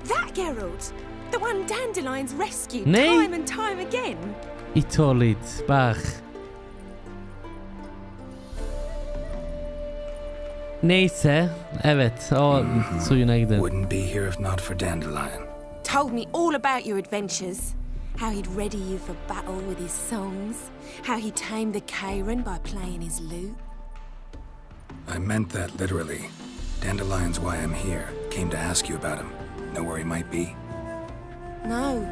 That Geralt! The one Dandelions rescued Ne? time and time again. İtolit bak. Neyse, evet o suyuna gidelim. Wouldn't be here if not for Dandelion. Told me all about your adventures. How he'd ready you for battle with his songs. How he tamed the Karen by playing his lute. I meant that literally. Dandelion's why I'm here. Came to ask you about him. Know where he might be? No.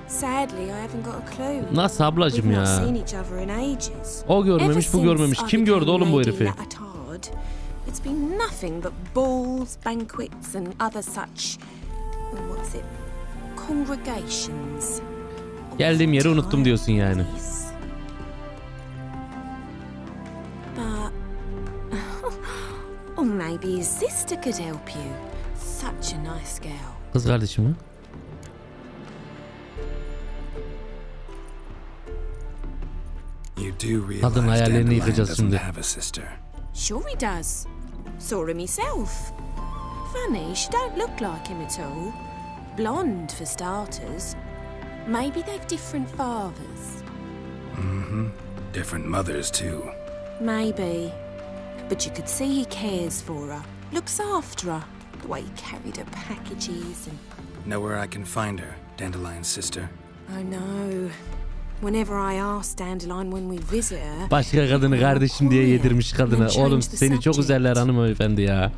Sadly, I haven't got a clue. Nasıl ablacım We've ya? not seen each other in ages. O görmemiş, bu görmemiş. Kim gördü oğlum bu herifi? It's been nothing but balls, banquets, and other such. What's it? Congregations. Geldiğim yeri unuttum diyorsun yani. But or maybe his sister could help you. Such a nice girl. Kız kardeşim mi? You do realize Kadın hayallerini Dandelion yıkacağız doesn't şimdi. have a sister. Sure he does. Saw him himself. Funny, she don't look like him at all. Blonde for starters. Maybe they've different fathers. Mm-hmm. Different mothers too. Maybe. But you could see he cares for her. Looks after her. The way he carried her packages and... Know where I can find her, Dandelion's sister? Oh no. Whenever I ask Dandelion when we visit her... Başka kadını kardeşim diye yedirmiş kadına. Oğlum seni çok üzerler hanımefendi ya.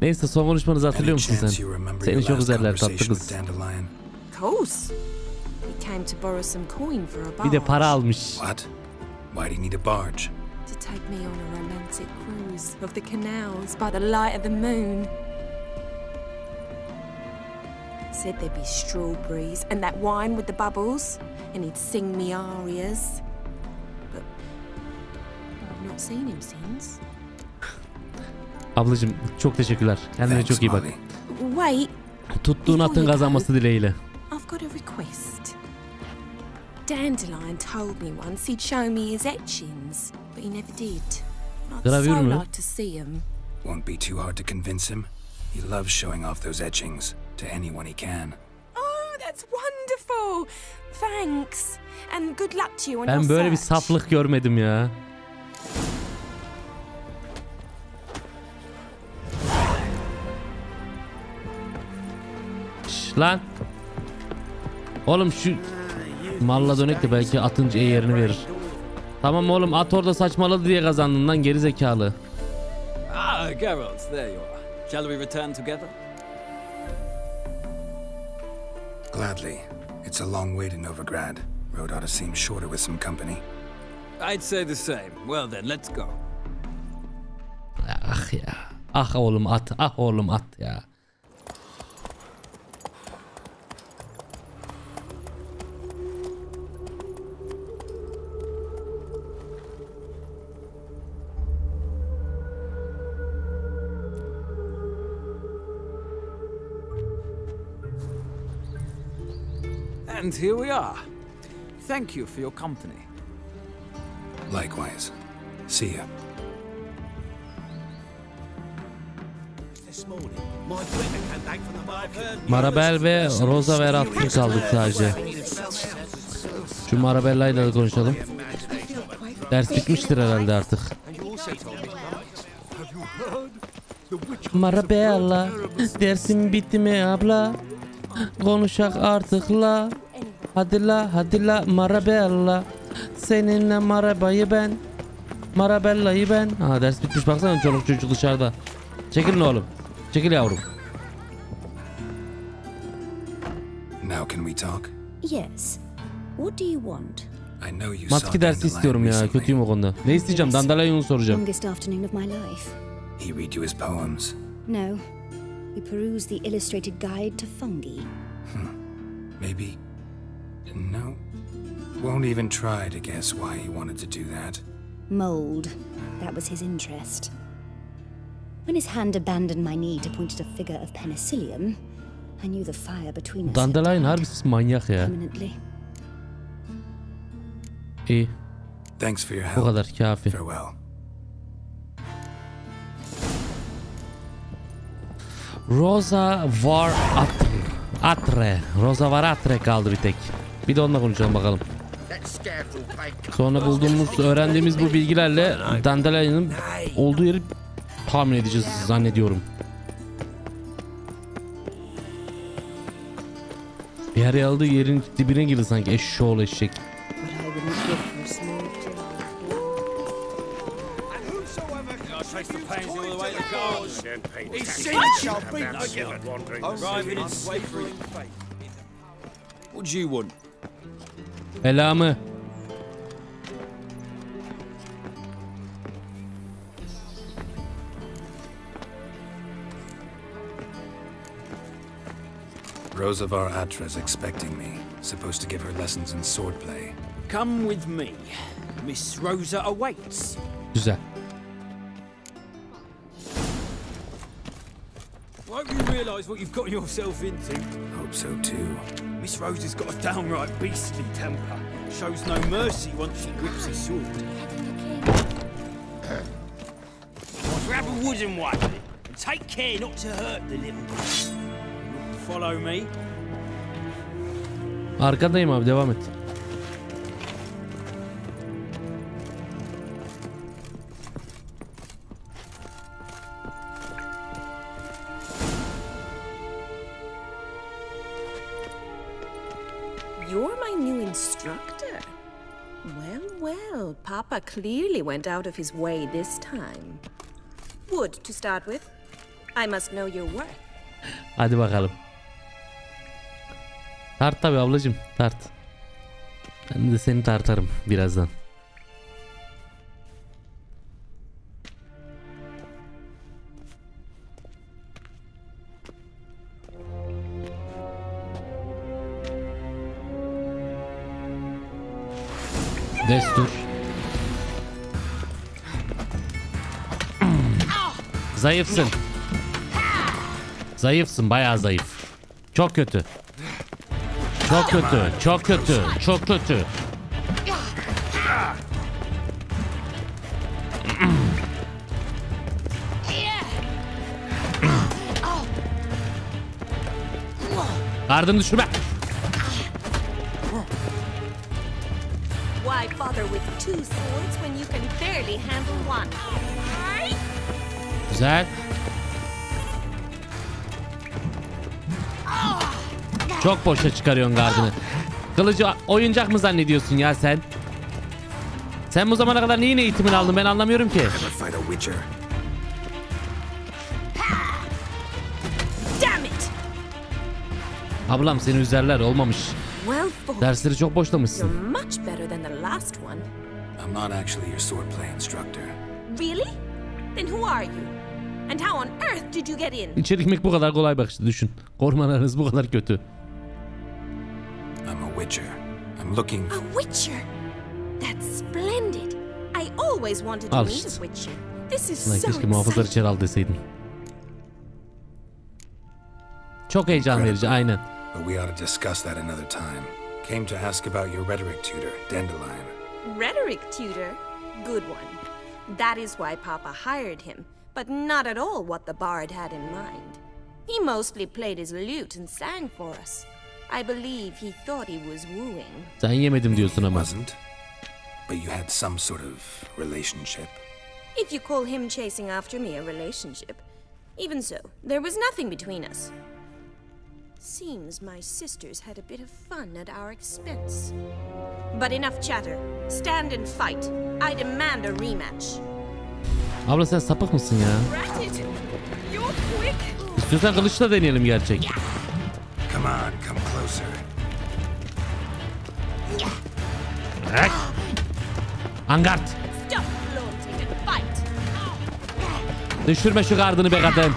Neyse son konuşmanızı hatırlıyor musun sen? Seni çok üzerler tatlı kız. Of course. He came to borrow some coin for a barge. Bir de para almış. What? Why do you need a barge? To take me on a romantic cruise of the canals by the light of the moon. Said there'd be strawberries and that wine with the bubbles, and he'd sing me arias. But I've not seen him since. Ablacığım çok teşekkürler. Kendine çok iyi bak. Wait, Tuttuğun atın kazanması dileğiyle. I've got a request. Dandelion told me once he'd show me his etchings, but he never did. I'd Gravür so mü? like to see him. Won't be too hard to convince him. He loves showing off those etchings to anyone he can. Oh, that's wonderful. Thanks. And good luck to you on your Ben böyle bir search. saflık görmedim ya. Şş, lan. Oğlum şu malla dönek de belki atınca yerini verir. Tamam oğlum, at orada saçmaladı diye kazandın lan, geri zekalı. Ah, Geralt, there you are. Shall we return together? Gladly. It's a long way to Novigrad. Road ought to seem shorter with some company. I'd say the same. Well then, let's go. Ah ya. Ah oğlum at. Ah oğlum at ya. And here we are. Thank you for your company. Likewise. See ya. Marabel ve Rosa ve Raft'ın kaldık sadece. Şu Marabella'yla da konuşalım. Ders bitmiştir herhalde artık. Marabella, dersin bitti mi abla? Konuşak artık la. Hadi la Marabella. Seninle Maraba'yı ben. Marabella'yı ben. Aha, ders bitmiş, baksana çoluk çocuk dışarıda. Çekilin oğlum. Çekil yavrum. Now can we talk? Yes. What do you want? I know you Matki dersi istiyorum ya. Kötüyüm o konuda. Ne isteyeceğim? Dandalyon'u soracağım. Longest afternoon of my life. He read you his poems. No. We perused the illustrated guide to fungi. Maybe. No. Won't even try to guess why he wanted to do that. Mold. That was his interest. When his hand abandoned my knee to point at a figure of penicillium, I knew the fire between us. Dandelion harbisi manyak ya. Permanently. İyi. Thanks for your help. Bu kadar kafi. Farewell. Rosa var atre. Rosa var atre kaldı bir tek. Bir de onunla konuşalım bakalım. Sonra öğrendiğimiz bu bilgilerle Dandelion'un olduğu yeri tahmin edeceğiz zannediyorum. Bir yer aldığı yerin dibine girdi sanki, eşşoğlu eşek. What do you want? Belamı. Rosa var Atra's expecting me. Supposed to give her lessons in swordplay. Come with me. Miss Rosa awaits. Güzel. Won't you realise what you've got yourself into? Hope so too. Miss Rosa's got a downright beastly temper. Shows no mercy once she grips his sword. Grab a wooden one and take care not to hurt the little one. Follow me. Arkadayım abi, devam et. You're my new instructor. Well, Papa clearly went out of his way this time. Wood to start with. I must know your worth. Hadi bakalım. Tart tabi ablacığım, tart. Ben de seni tartarım birazdan. Destur. Zayıfsın. Zayıfsın, bayağı zayıf. Çok kötü. Çok kötü. Çok kötü. Çok kötü. Gardını düşürme. Why bother with two swords when you can barely handle one? Güzel. Çok boşa çıkarıyorsun gardını. Kılıcı oyuncak mı zannediyorsun ya sen? Sen bu zamana kadar neyin eğitimini aldın ben anlamıyorum ki. Ablam seni üzerler olmamış. Dersleri çok boşlamışsın. You're much better than the last one. I'm not actually your swordplay instructor. Really? Then who are you? And how on earth did you get in? İçeri girmek bu kadar kolay bak işte düşün. Korumalarınız bu kadar kötü. I'm a witcher. I'm looking for... A witcher? That's splendid. I always wanted to meet a witcher. This is so keşke muhafızlar içeri al deseydin. Çok heyecan verici aynen. But we ought to discuss that another time. Came to ask about your rhetoric tutor, Dandelion. Rhetoric tutor? Good one. That is why Papa hired him, but not at all what the bard had in mind. He mostly played his lute and sang for us. I believe he thought he was wooing. Sen yemedim diyorsun ama. Wasn't. But you had some sort of relationship. If you call him chasing after me a relationship. Even so, there was nothing between us. Seems my sisters had a bit of fun at our expense. But enough chatter. Stand and fight. I demand a rematch. Abla sen sapık mısın ya? You're quick. İstiyorsan kılıçla deneyelim gerçek. Come on, come closer. Angard. Stop flaunting and fight. Düşürme şu gardını be kadın.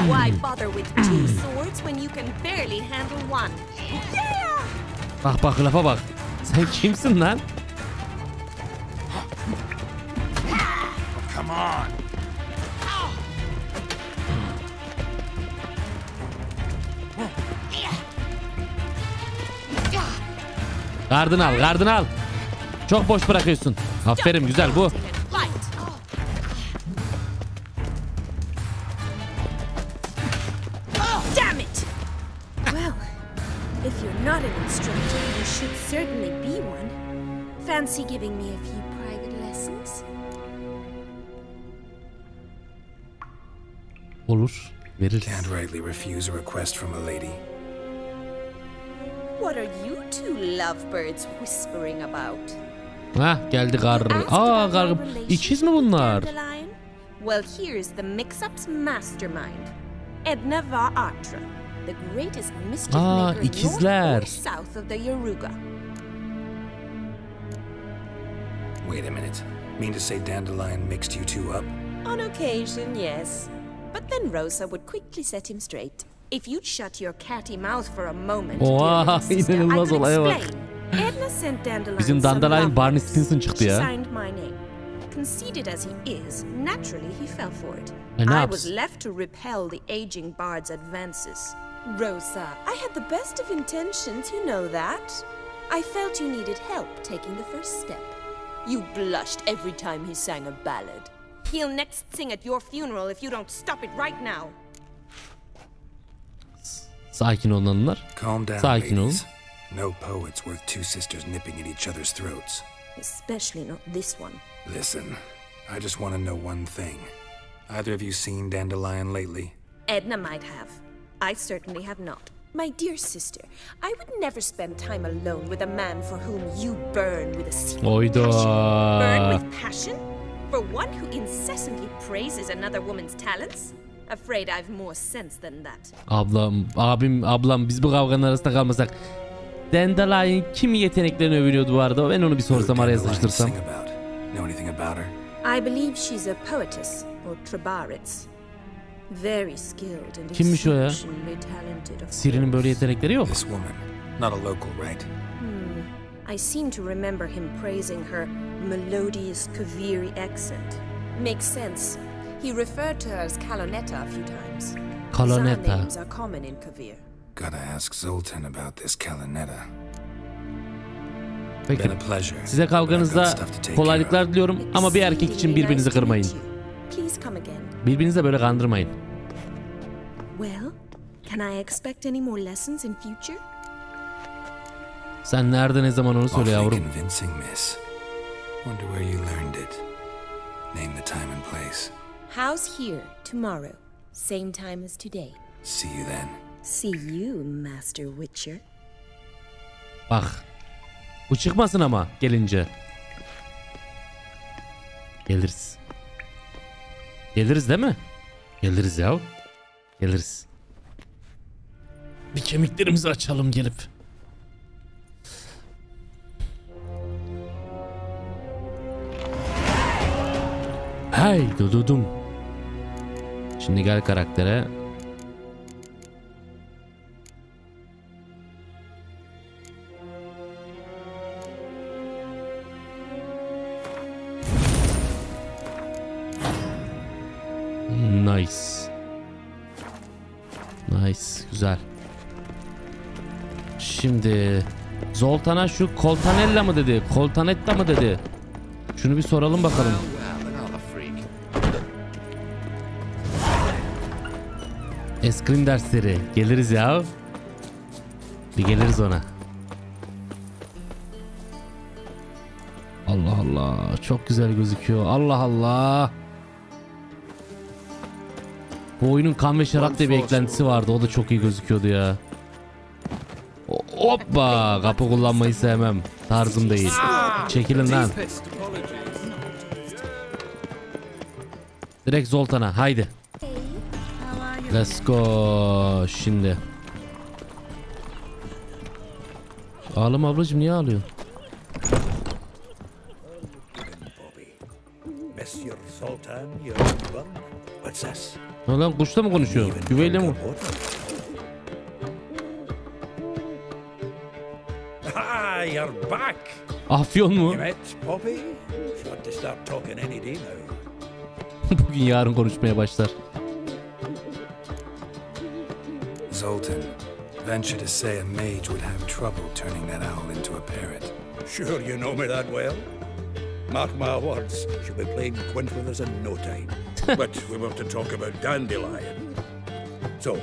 Why bother with two swords when you can barely handle one? Bak bak lafa bak. Sen kimsin lan? Come on. Gardını al, gardını al. Çok boş bırakıyorsun. Aferin güzel bu. Not an instructor, you should certainly be one. Fancy giving me a few private lessons? Olur, veririz. Can't rightly refuse a request from a lady. What are you two lovebirds whispering about? Hah, geldi kargı. Aa, kargı. İkiz mi bunlar? Well, here's the mix-up's mastermind. Edna Varatra. The greatest mischief maker ikizler. north or south of the Yoruga. Wait a minute. Mean to say Dandelion mixed you two up? On occasion, yes. But then Rosa would quickly set him straight. If you'd shut your catty mouth for a moment, Oha, inanılmaz olaya bak. Edna sent Dandelion Bizim Dandelion Barney Stinson çıktı She ya. signed my name. Conceited as he is, naturally he fell for it. Ne I yapsın? was left to repel the aging bard's advances. Rosa, I had the best of intentions, you know that. I felt you needed help taking the first step. You blushed every time he sang a ballad. He'll next sing at your funeral if you don't stop it right now. Sakin olun hanımlar. Calm down, Sakin olun. ladies. No poet's worth two sisters nipping at each other's throats. Especially not this one. Listen, I just want to know one thing. Either of you seen Dandelion lately? Edna might have. I certainly have not. My dear sister, I would never spend time alone with a man for whom you burn with a secret Oyda. passion. Burn with passion? For one who incessantly praises another woman's talents? Afraid I've more sense than that. Ablam biz bu kavganın arasında kalmasak. Dandelion kim yeteneklerini övünüyordu bu arada? Ben onu bir sorsam araya sıkıştırsam. I believe she's a poetess or trabaritz. Very skilled and Kimmiş o ya? exceptionally talented of Siri'nin böyle yetenekleri yok. This woman, Not a local, right? I seem to remember him praising her melodious Kaviri accent. Makes sense. He referred to her as Kalonetta a few times. Kalonetta. Some names are common in Kavir. Gotta ask Zoltan about this Kalonetta. Peki. Been a pleasure. Size kavganızda kolaylıklar diliyorum ama bir erkek için birbirinizi kırmayın. Please come again. Birbirinizi de böyle kandırmayın. Well, can I expect any more lessons in future? Sen nerede ne zaman onu söyle yavrum. Convincing, miss. Wonder where you learned it. Name the time and place. House here tomorrow, same time as today. See you then. See you, Master Witcher. Bak. Bu çıkmasın ama gelince. Geliriz. Geliriz değil mi? Geliriz ya. Geliriz. Bir kemiklerimizi açalım gelip. Hey dududum. Şimdi gel karaktere. Nice. Nice. Güzel. Şimdi Zoltan'a şu Coltanella mı dedi? Coltanetta mı dedi? Şunu bir soralım bakalım. Eskrim dersleri. Geliriz ya. Bir geliriz ona. Allah Allah. Çok güzel gözüküyor. Allah Allah. Bu oyunun kan ve şarap diye bir eklentisi vardı. O da çok iyi gözüküyordu ya. Hoppa. Kapı kullanmayı sevmem. Tarzım değil. Çekilin lan. Direkt Zoltan'a. Haydi. Let's go. Şimdi. Ağlama ablacığım, niye ağlıyorsun? Ne lan, kuşla mı konuşuyor? Güveyle mi? You're back. Afyon mu? Bugün yarın konuşmaya başlar. Zoltan, venture to say a mage would have trouble turning that owl into a parrot. Sure you know me that well? Mark my words, she'll be playing quint with us in no time. But we want to talk about Dandelion. So,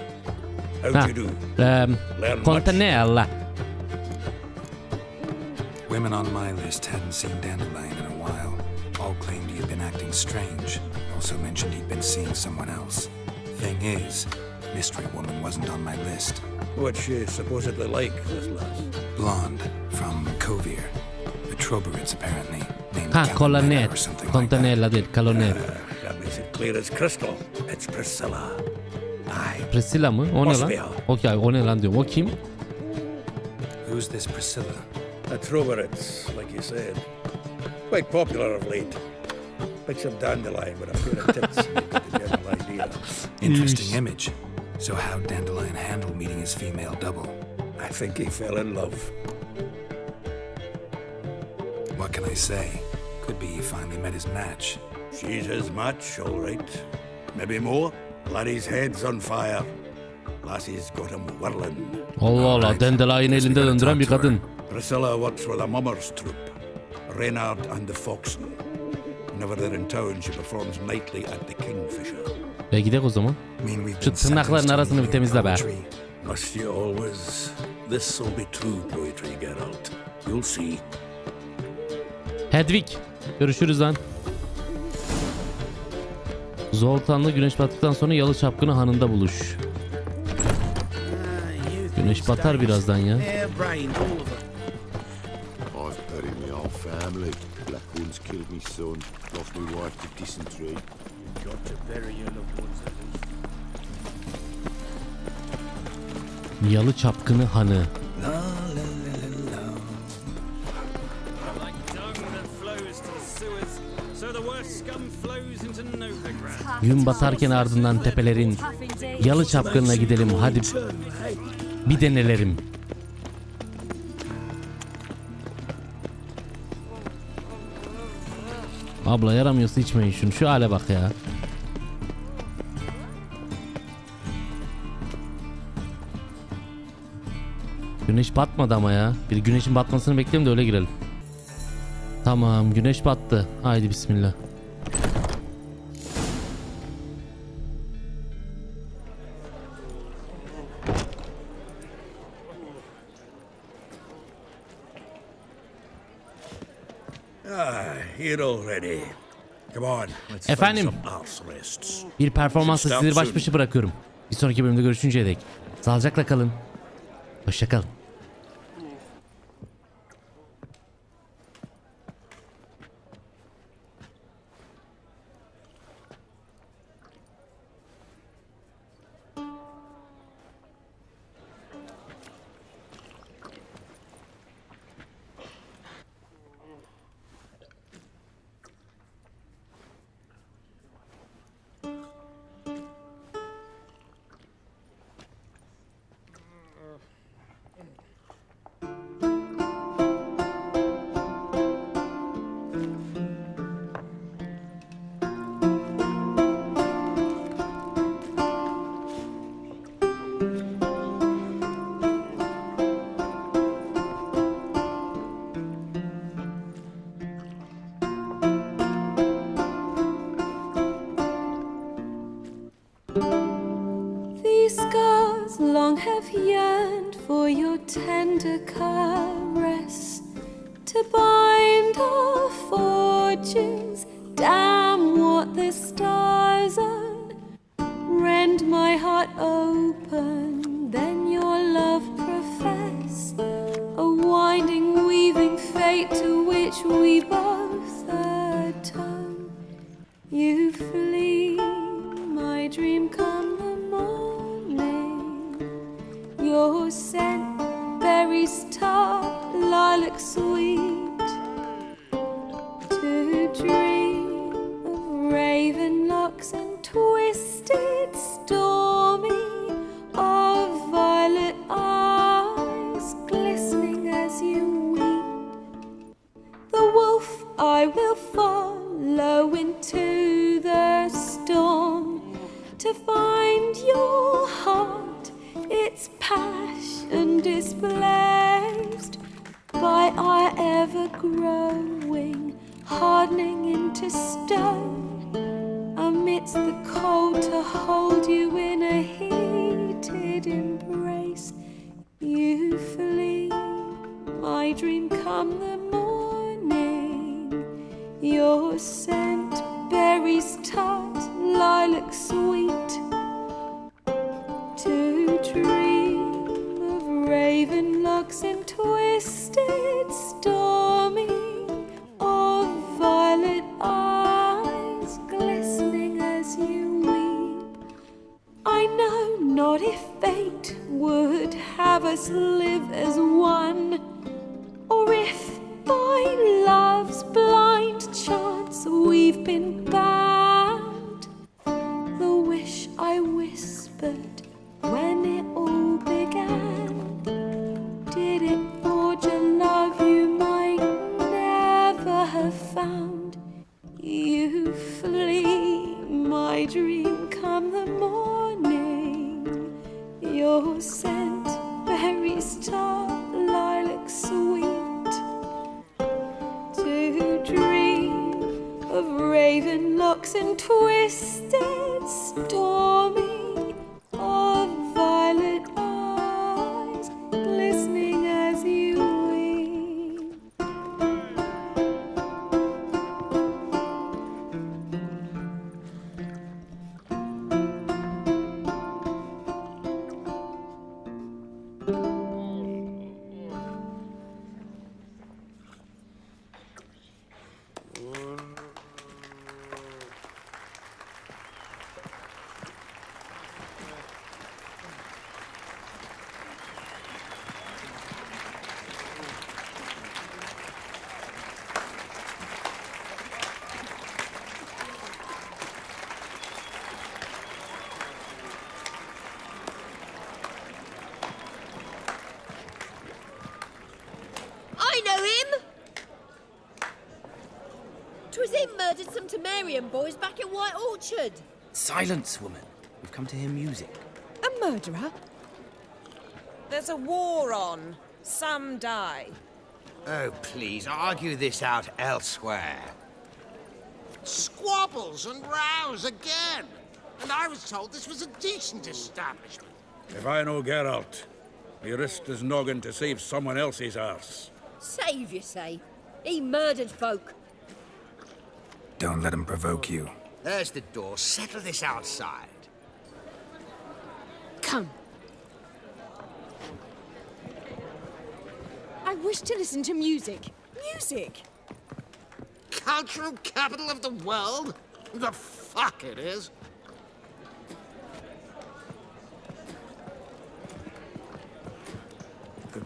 how'd you do? Learn Coltanella. Women on my list hadn't seen Dandelion in a while. All claimed he had been acting strange. Also mentioned he'd been seeing someone else. Thing is, mystery woman wasn't on my list. What's she supposedly like, this lass? Blonde, from Kovir. The Troberids, apparently. Named Colonet. or something Coltanella değil, Colonet. That makes it clear as crystal. It's Priscilla. Aye. Priscilla mı? O ne lan? Okey, o ne lan diyorum. O kim? Who's this Priscilla? The Troberids, like you said. Quite popular of late. Picture Dandelion with a pair of tits. You get the general idea. Interesting image. So how'd Dandelion handle meeting his female double? I think he fell in love. What can I say? Could be he finally met his match. She's his match, all right. Maybe more. Laddie's head's on fire. Lassie's got him whirling. Allah Allah, Dandelion'ı elinde döndüren bir kadın. Priscilla works for the Mummers troupe. Reynard and the Foxen. Whenever they're in town, she performs nightly at the Kingfisher. Gidelim o zaman. Şu tırnakların arasını bir temizle be. Must you always? This'll be true poetry, Geralt. You'll see. Hedwig. Görüşürüz lan. Zoltan'la güneş battıktan sonra Yalı Çapkını Hanı'nda buluş. Güneş batar birazdan ya. Yalı Çapkını Hanı. Gün batarken ardından tepelerin Yalı Çapkını'na gidelim hadi bir denelerim. Abla yaramıyorsa içmeyin şunu. Şu hale bak ya. Güneş batmadı ama ya. Bir güneşin batmasını bekleyelim de öyle girelim. Tamam, güneş battı. Haydi bismillah. Here already. Come on. Efendim, bir performansla sizleri baş başa bırakıyorum. Bir sonraki bölümde görüşünceye dek sağlıcakla kalın. Hoşça kalın. Long have yearned for your tender caress, to bind our fortunes. Damn what the stars own. Rend my heart open, then your love profess. A winding, weaving fate to which we both atone. You flee, my dream come the morning. Your scent, berries tart, lilac sweet. To dream of raven locks and twisted, stormy, of violet eyes glistening as you weep. The wolf I will follow into the storm, to find your heart, its passion displaced by our ever-growing, hardening into stone. Amidst the cold, to hold you in a heated embrace. You flee, my dream come the morning. Your scent, berries tart, lilac sweet. To dream of raven locks and twisted, stormy, of violet eyes glistening as you weep. I know not if fate would have us live as one, or if by love's blind chance we've been bound. The wish I whispered when it all began, did it forge a love you might never have found? You flee, my dream come the morning. Your scent, berries tart, lilac sweet. To dream of raven locks and twisted, stormy, of violet eyes glistening as you weep. some Temerian boys back in White Orchard. Silence, woman. We've come to hear music. A murderer? There's a war on. Some die. Oh, please, argue this out elsewhere. Squabbles and rows again. And I was told this was a decent establishment. If I know Geralt, he risked his noggin to save someone else's arse. Save, you say? He murdered folk. Don't let him provoke you. There's the door. Settle this outside. Come. I wish to listen to music. Music! Cultural capital of the world? The fuck it is.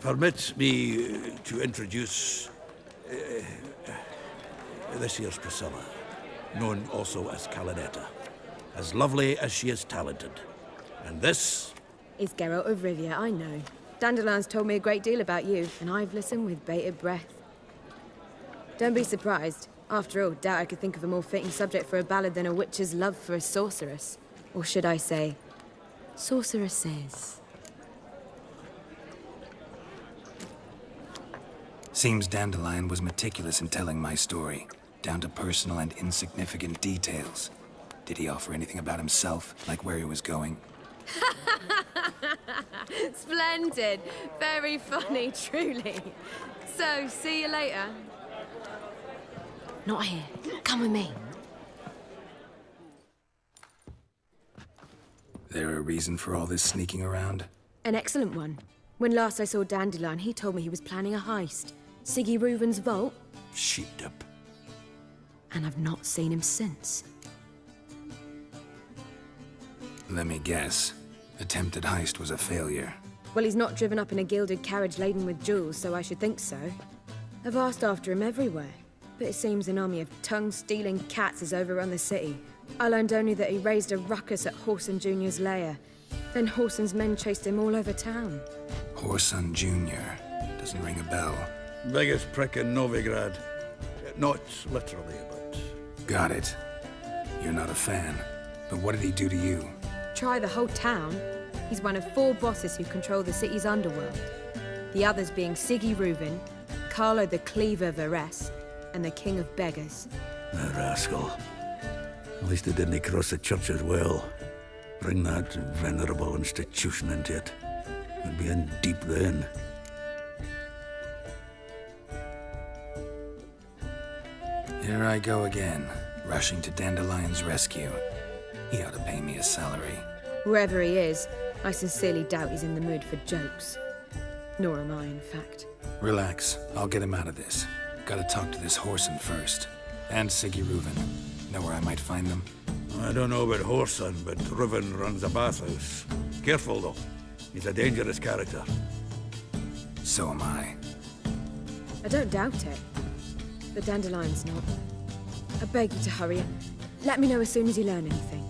Permit me to introduce this here's Priscilla, known also as Calinetta, as lovely as she is talented. And this is Geralt of Rivia, I know. Dandelion's told me a great deal about you, and I've listened with bated breath. Don't be surprised. After all, doubt I could think of a more fitting subject for a ballad than a witch's love for a sorceress. Or should I say, sorceresses. Seems Dandelion was meticulous in telling my story, down to personal and insignificant details. Did he offer anything about himself, like where he was going? Splendid. Very funny, truly. So, see you later. Not here. Come with me. There a reason for all this sneaking around? An excellent one. When last I saw Dandelion, he told me he was planning a heist. Siggy Reuven's vault. Sheeped up. And I've not seen him since. Let me guess. Attempted heist was a failure. Well, he's not driven up in a gilded carriage laden with jewels, so I should think so. I've asked after him everywhere, but it seems an army of tongue-stealing cats has overrun the city. I learned only that he raised a ruckus at Whoreson Jr.'s lair. Then Whoreson's men chased him all over town. Whoreson Jr. Doesn't ring a bell. Biggest prick in Novigrad. Not literally, but... Got it. You're not a fan. But what did he do to you? Try the whole town. He's one of 4 bosses who control the city's underworld. The others being Siggy Reuven, Carlo the Cleaver Varese, and the King of Beggars. The rascal. At least he didn't cross the church as well. Bring that venerable institution into it. We'd be in deep then. Here I go again, rushing to Dandelion's rescue. He ought to pay me a salary. Whoever he is, I sincerely doubt he's in the mood for jokes. Nor am I, in fact. Relax, I'll get him out of this. Gotta talk to this Whoreson first. And Siggy Reuven. Know where I might find them? I don't know about Whoreson, but Reuven runs a bathhouse. Careful, though. He's a dangerous character. So am I. I don't doubt it. But Dandelion's not. I beg you to hurry. Let me know as soon as you learn anything.